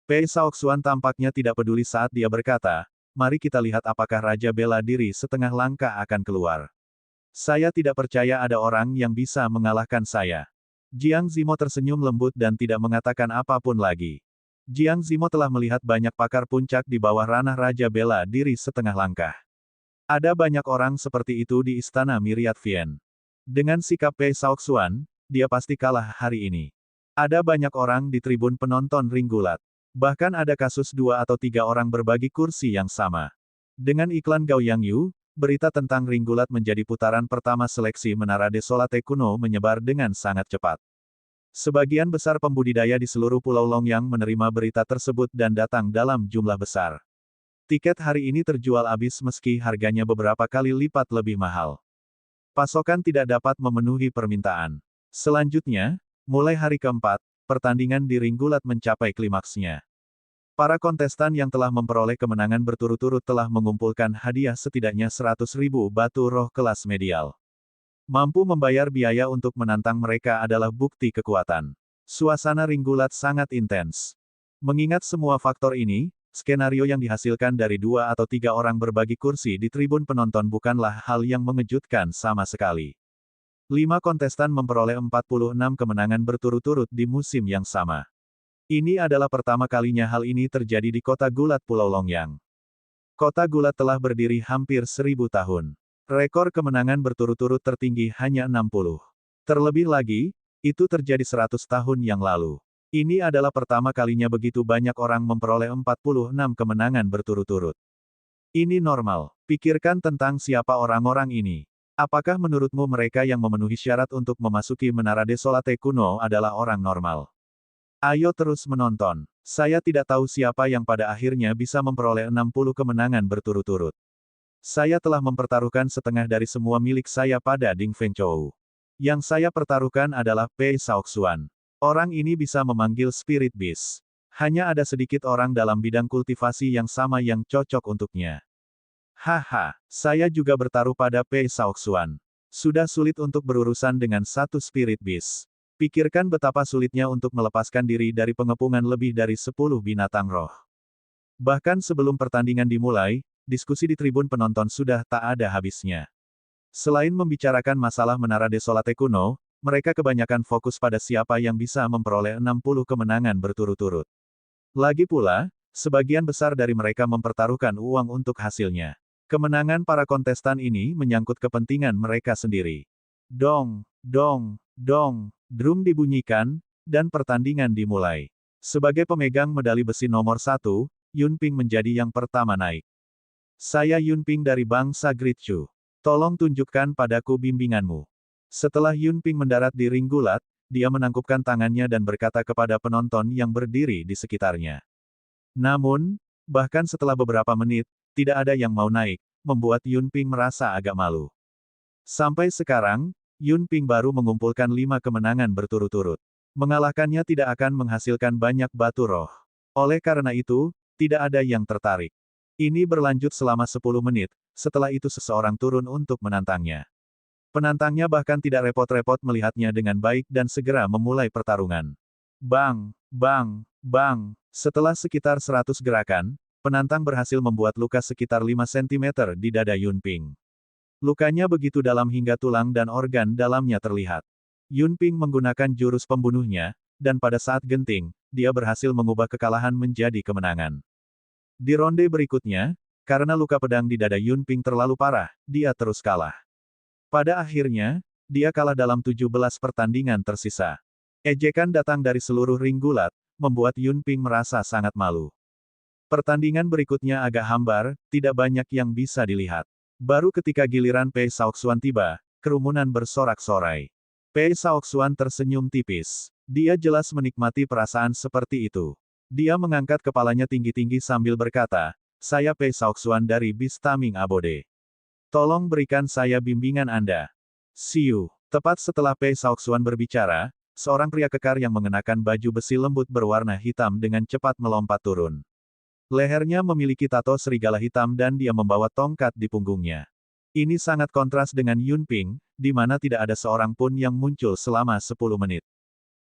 Pei Shaoxuan tampaknya tidak peduli saat dia berkata, "Mari kita lihat apakah Raja Bela Diri setengah langkah akan keluar. Saya tidak percaya ada orang yang bisa mengalahkan saya." Jiang Zimo tersenyum lembut dan tidak mengatakan apapun lagi. Jiang Zimo telah melihat banyak pakar puncak di bawah ranah Raja Bela Diri setengah langkah. Ada banyak orang seperti itu di Istana Myriad Vien. Dengan sikap Pei Shaoxuan, dia pasti kalah hari ini. Ada banyak orang di tribun penonton Ringgulat. Bahkan ada kasus 2 atau 3 orang berbagi kursi yang sama. Dengan iklan Gao Yang Yu, berita tentang Ringgulat menjadi putaran pertama seleksi Menara Desolate kuno menyebar dengan sangat cepat. Sebagian besar pembudidaya di seluruh Pulau Longyang menerima berita tersebut dan datang dalam jumlah besar. Tiket hari ini terjual habis meski harganya beberapa kali lipat lebih mahal. Pasokan tidak dapat memenuhi permintaan. Selanjutnya, mulai hari keempat, pertandingan di Ringgulat mencapai klimaksnya. Para kontestan yang telah memperoleh kemenangan berturut-turut telah mengumpulkan hadiah setidaknya 100.000 batu roh kelas medial. Mampu membayar biaya untuk menantang mereka adalah bukti kekuatan. Suasana Ringgulat sangat intens. Mengingat semua faktor ini, skenario yang dihasilkan dari 2 atau 3 orang berbagi kursi di tribun penonton bukanlah hal yang mengejutkan sama sekali. 5 kontestan memperoleh 46 kemenangan berturut-turut di musim yang sama. Ini adalah pertama kalinya hal ini terjadi di kota Gulat Pulau Longyang. Kota Gulat telah berdiri hampir 1000 tahun. Rekor kemenangan berturut-turut tertinggi hanya 60. Terlebih lagi, itu terjadi 100 tahun yang lalu. Ini adalah pertama kalinya begitu banyak orang memperoleh 46 kemenangan berturut-turut. Ini normal. Pikirkan tentang siapa orang-orang ini. Apakah menurutmu mereka yang memenuhi syarat untuk memasuki Menara Desolate kuno adalah orang normal? Ayo terus menonton. Saya tidak tahu siapa yang pada akhirnya bisa memperoleh 60 kemenangan berturut-turut. Saya telah mempertaruhkan setengah dari semua milik saya pada Ding Fengchou. Yang saya pertaruhkan adalah Pei Shaoxuan. Orang ini bisa memanggil Spirit Beast. Hanya ada sedikit orang dalam bidang kultivasi yang sama yang cocok untuknya. Haha, saya juga bertaruh pada Pei Shaoxuan. Sudah sulit untuk berurusan dengan satu Spirit Beast. Pikirkan betapa sulitnya untuk melepaskan diri dari pengepungan lebih dari 10 binatang roh. Bahkan sebelum pertandingan dimulai, diskusi di tribun penonton sudah tak ada habisnya. Selain membicarakan masalah Menara Desolate kuno, mereka kebanyakan fokus pada siapa yang bisa memperoleh 60 kemenangan berturut-turut. Lagi pula, sebagian besar dari mereka mempertaruhkan uang untuk hasilnya. Kemenangan para kontestan ini menyangkut kepentingan mereka sendiri. Dong, dong, dong, drum dibunyikan, dan pertandingan dimulai. Sebagai pemegang medali besi nomor 1, Yunping menjadi yang pertama naik. "Saya Yunping dari bangsa Gritchu. Tolong tunjukkan padaku bimbinganmu." Setelah Yunping mendarat di Ringgulat, dia menangkupkan tangannya dan berkata kepada penonton yang berdiri di sekitarnya. Namun, bahkan setelah beberapa menit, tidak ada yang mau naik, membuat Yunping merasa agak malu. Sampai sekarang, Yunping baru mengumpulkan 5 kemenangan berturut-turut. Mengalahkannya tidak akan menghasilkan banyak batu roh. Oleh karena itu, tidak ada yang tertarik. Ini berlanjut selama 10 menit, setelah itu seseorang turun untuk menantangnya. Penantangnya bahkan tidak repot-repot melihatnya dengan baik dan segera memulai pertarungan. Bang, bang, bang. Setelah sekitar 100 gerakan, penantang berhasil membuat luka sekitar 5 cm di dada Yunping. Lukanya begitu dalam hingga tulang dan organ dalamnya terlihat. Yunping menggunakan jurus pembunuhnya, dan pada saat genting, dia berhasil mengubah kekalahan menjadi kemenangan. Di ronde berikutnya, karena luka pedang di dada Yunping terlalu parah, dia terus kalah. Pada akhirnya, dia kalah dalam 17 pertandingan tersisa. Ejekan datang dari seluruh ring gulat, membuat Yunping merasa sangat malu. Pertandingan berikutnya agak hambar, tidak banyak yang bisa dilihat. Baru ketika giliran Pei Shaoxuan tiba, kerumunan bersorak-sorai. Pei Shaoxuan tersenyum tipis. Dia jelas menikmati perasaan seperti itu. Dia mengangkat kepalanya tinggi-tinggi sambil berkata, "Saya Pei Shaoxuan dari Beast Taming Abode. Tolong berikan saya bimbingan Anda." Siu. Tepat setelah Pei Shaoxuan berbicara, seorang pria kekar yang mengenakan baju besi lembut berwarna hitam dengan cepat melompat turun. Lehernya memiliki tato serigala hitam dan dia membawa tongkat di punggungnya. Ini sangat kontras dengan Yunping, di mana tidak ada seorang pun yang muncul selama 10 menit.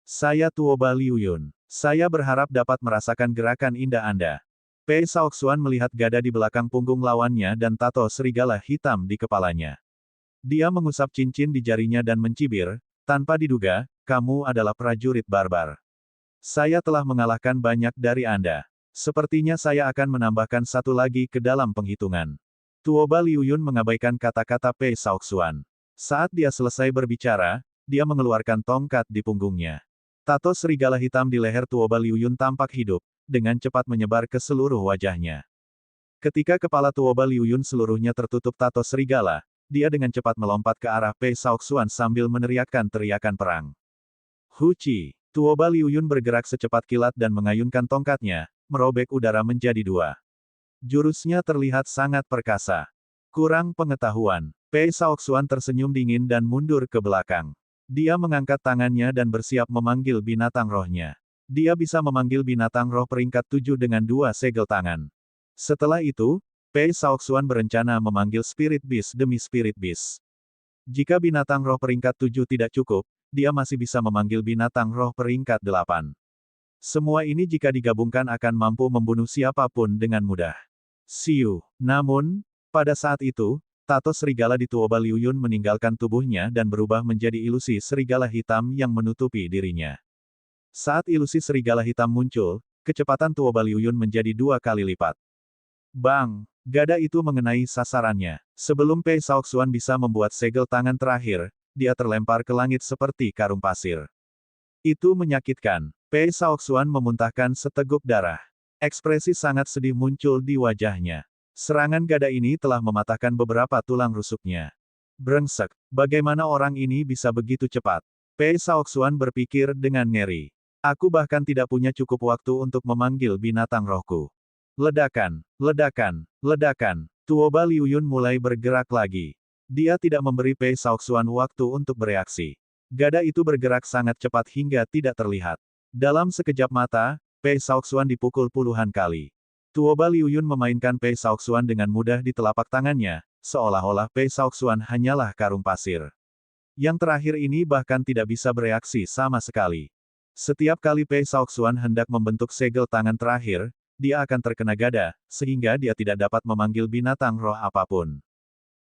"Saya Tuoba Liu Yun. Saya berharap dapat merasakan gerakan indah Anda." Pei Shaoxuan melihat gada di belakang punggung lawannya dan tato serigala hitam di kepalanya. Dia mengusap cincin di jarinya dan mencibir, "Tanpa diduga, kamu adalah prajurit barbar. Saya telah mengalahkan banyak dari Anda. Sepertinya saya akan menambahkan satu lagi ke dalam penghitungan." Tuoba Liu Yun mengabaikan kata-kata Pei Shaoxuan. Saat dia selesai berbicara, dia mengeluarkan tongkat di punggungnya. Tato serigala hitam di leher Tuoba Liu Yun tampak hidup, dengan cepat menyebar ke seluruh wajahnya. Ketika kepala Tuoba Liu Yun seluruhnya tertutup tato serigala, dia dengan cepat melompat ke arah Pei Shaoxuan sambil meneriakkan teriakan perang. "Huci!" Tuoba Liu Yun bergerak secepat kilat dan mengayunkan tongkatnya, merobek udara menjadi dua. Jurusnya terlihat sangat perkasa. Kurang pengetahuan. Pei Shaoxuan tersenyum dingin dan mundur ke belakang. Dia mengangkat tangannya dan bersiap memanggil binatang rohnya. Dia bisa memanggil binatang roh peringkat 7 dengan 2 segel tangan. Setelah itu, Pei Shaoxuan berencana memanggil Spirit Beast demi Spirit Beast. Jika binatang roh peringkat 7 tidak cukup, dia masih bisa memanggil binatang roh peringkat 8. Semua ini jika digabungkan akan mampu membunuh siapapun dengan mudah. Siu. Namun, pada saat itu, tato serigala di Tuoba Liu Yun meninggalkan tubuhnya dan berubah menjadi ilusi serigala hitam yang menutupi dirinya. Saat ilusi serigala hitam muncul, kecepatan Tuoba Liu Yun menjadi 2 kali lipat. Bang! Gada itu mengenai sasarannya. Sebelum Pei Shaoxuan bisa membuat segel tangan terakhir, dia terlempar ke langit seperti karung pasir. Itu menyakitkan. Pei Shaoxuan memuntahkan seteguk darah. Ekspresi sangat sedih muncul di wajahnya. Serangan gada ini telah mematahkan beberapa tulang rusuknya. Brengsek, bagaimana orang ini bisa begitu cepat? Pei Shaoxuan berpikir dengan ngeri. Aku bahkan tidak punya cukup waktu untuk memanggil binatang rohku. Ledakan, ledakan, ledakan. Tuoba Liu Yun mulai bergerak lagi. Dia tidak memberi Pei Shaoxuan waktu untuk bereaksi. Gada itu bergerak sangat cepat hingga tidak terlihat. Dalam sekejap mata, Pei Shaoxuan dipukul puluhan kali. Tuoba Liu Yun memainkan Pei Shaoxuan dengan mudah di telapak tangannya, seolah-olah Pei Shaoxuan hanyalah karung pasir. Yang terakhir ini bahkan tidak bisa bereaksi sama sekali. Setiap kali Pei Shaoxuan hendak membentuk segel tangan terakhir, dia akan terkena gada, sehingga dia tidak dapat memanggil binatang roh apapun.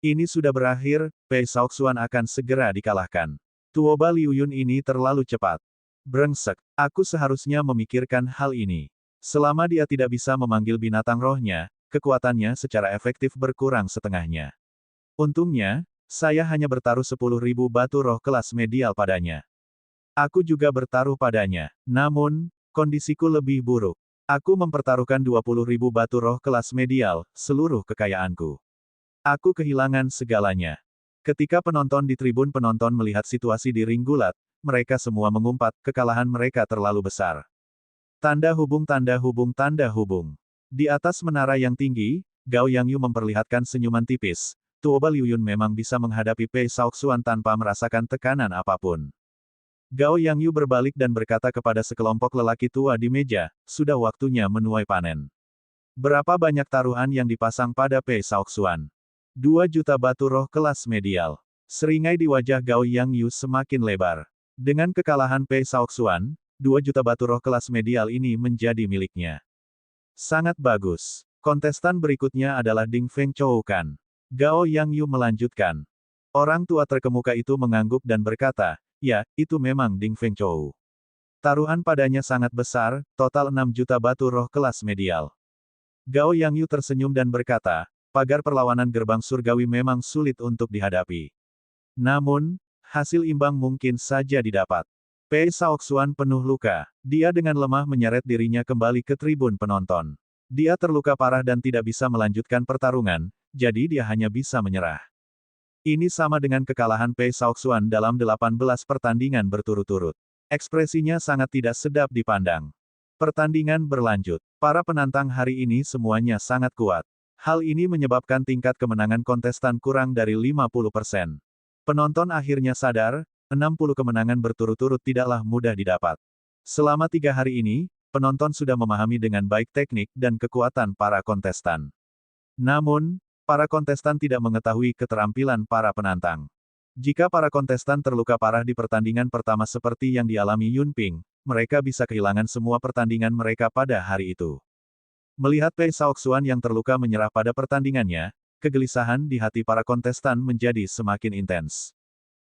Ini sudah berakhir, Pei Shaoxuan akan segera dikalahkan. Tuoba Liu Yun ini terlalu cepat. Brengsek, aku seharusnya memikirkan hal ini. Selama dia tidak bisa memanggil binatang rohnya, kekuatannya secara efektif berkurang setengahnya. Untungnya, saya hanya bertaruh 10.000 batu roh kelas medial padanya. Aku juga bertaruh padanya. Namun, kondisiku lebih buruk. Aku mempertaruhkan 20.000 batu roh kelas medial, seluruh kekayaanku. Aku kehilangan segalanya. Ketika penonton di tribun penonton melihat situasi di ring gulat, mereka semua mengumpat, kekalahan mereka terlalu besar. Tanda hubung tanda hubung tanda hubung. Di atas menara yang tinggi, Gao Yangyu memperlihatkan senyuman tipis. Tuoba Liu Yun memang bisa menghadapi Pei Shaoxuan tanpa merasakan tekanan apapun. Gao Yangyu berbalik dan berkata kepada sekelompok lelaki tua di meja, sudah waktunya menuai panen. Berapa banyak taruhan yang dipasang pada Pei Shaoxuan? 2 juta batu roh kelas medial. Seringai di wajah Gao Yangyu semakin lebar. Dengan kekalahan Pei Shaoxuan, 2 juta batu roh kelas medial ini menjadi miliknya. Sangat bagus. Kontestan berikutnya adalah Ding Feng Chou kan. Gao Yang Yu melanjutkan. Orang tua terkemuka itu mengangguk dan berkata, ya, itu memang Ding Feng Chou. Taruhan padanya sangat besar, total 6 juta batu roh kelas medial. Gao Yang Yu tersenyum dan berkata, pagar perlawanan gerbang surgawi memang sulit untuk dihadapi. Namun, hasil imbang mungkin saja didapat. Pei Shaoxuan penuh luka. Dia dengan lemah menyeret dirinya kembali ke tribun penonton. Dia terluka parah dan tidak bisa melanjutkan pertarungan, jadi dia hanya bisa menyerah. Ini sama dengan kekalahan Pei Shaoxuan dalam 18 pertandingan berturut-turut. Ekspresinya sangat tidak sedap dipandang. Pertandingan berlanjut. Para penantang hari ini semuanya sangat kuat. Hal ini menyebabkan tingkat kemenangan kontestan kurang dari 50%. Penonton akhirnya sadar, 60 kemenangan berturut-turut tidaklah mudah didapat. Selama 3 hari ini, penonton sudah memahami dengan baik teknik dan kekuatan para kontestan. Namun, para kontestan tidak mengetahui keterampilan para penantang. Jika para kontestan terluka parah di pertandingan pertama seperti yang dialami Yunping, mereka bisa kehilangan semua pertandingan mereka pada hari itu. Melihat Pei Shaoxuan yang terluka menyerah pada pertandingannya, kegelisahan di hati para kontestan menjadi semakin intens.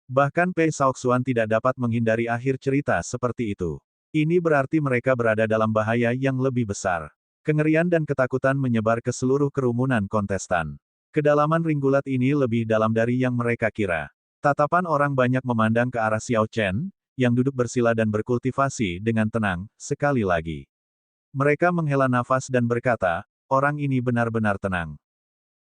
Bahkan Pei Shaoxuan tidak dapat menghindari akhir cerita seperti itu. Ini berarti mereka berada dalam bahaya yang lebih besar. Kengerian dan ketakutan menyebar ke seluruh kerumunan kontestan. Kedalaman ringgulat ini lebih dalam dari yang mereka kira. Tatapan orang banyak memandang ke arah Xiao Chen, yang duduk bersila dan berkultivasi dengan tenang, sekali lagi. Mereka menghela nafas dan berkata, orang ini benar-benar tenang.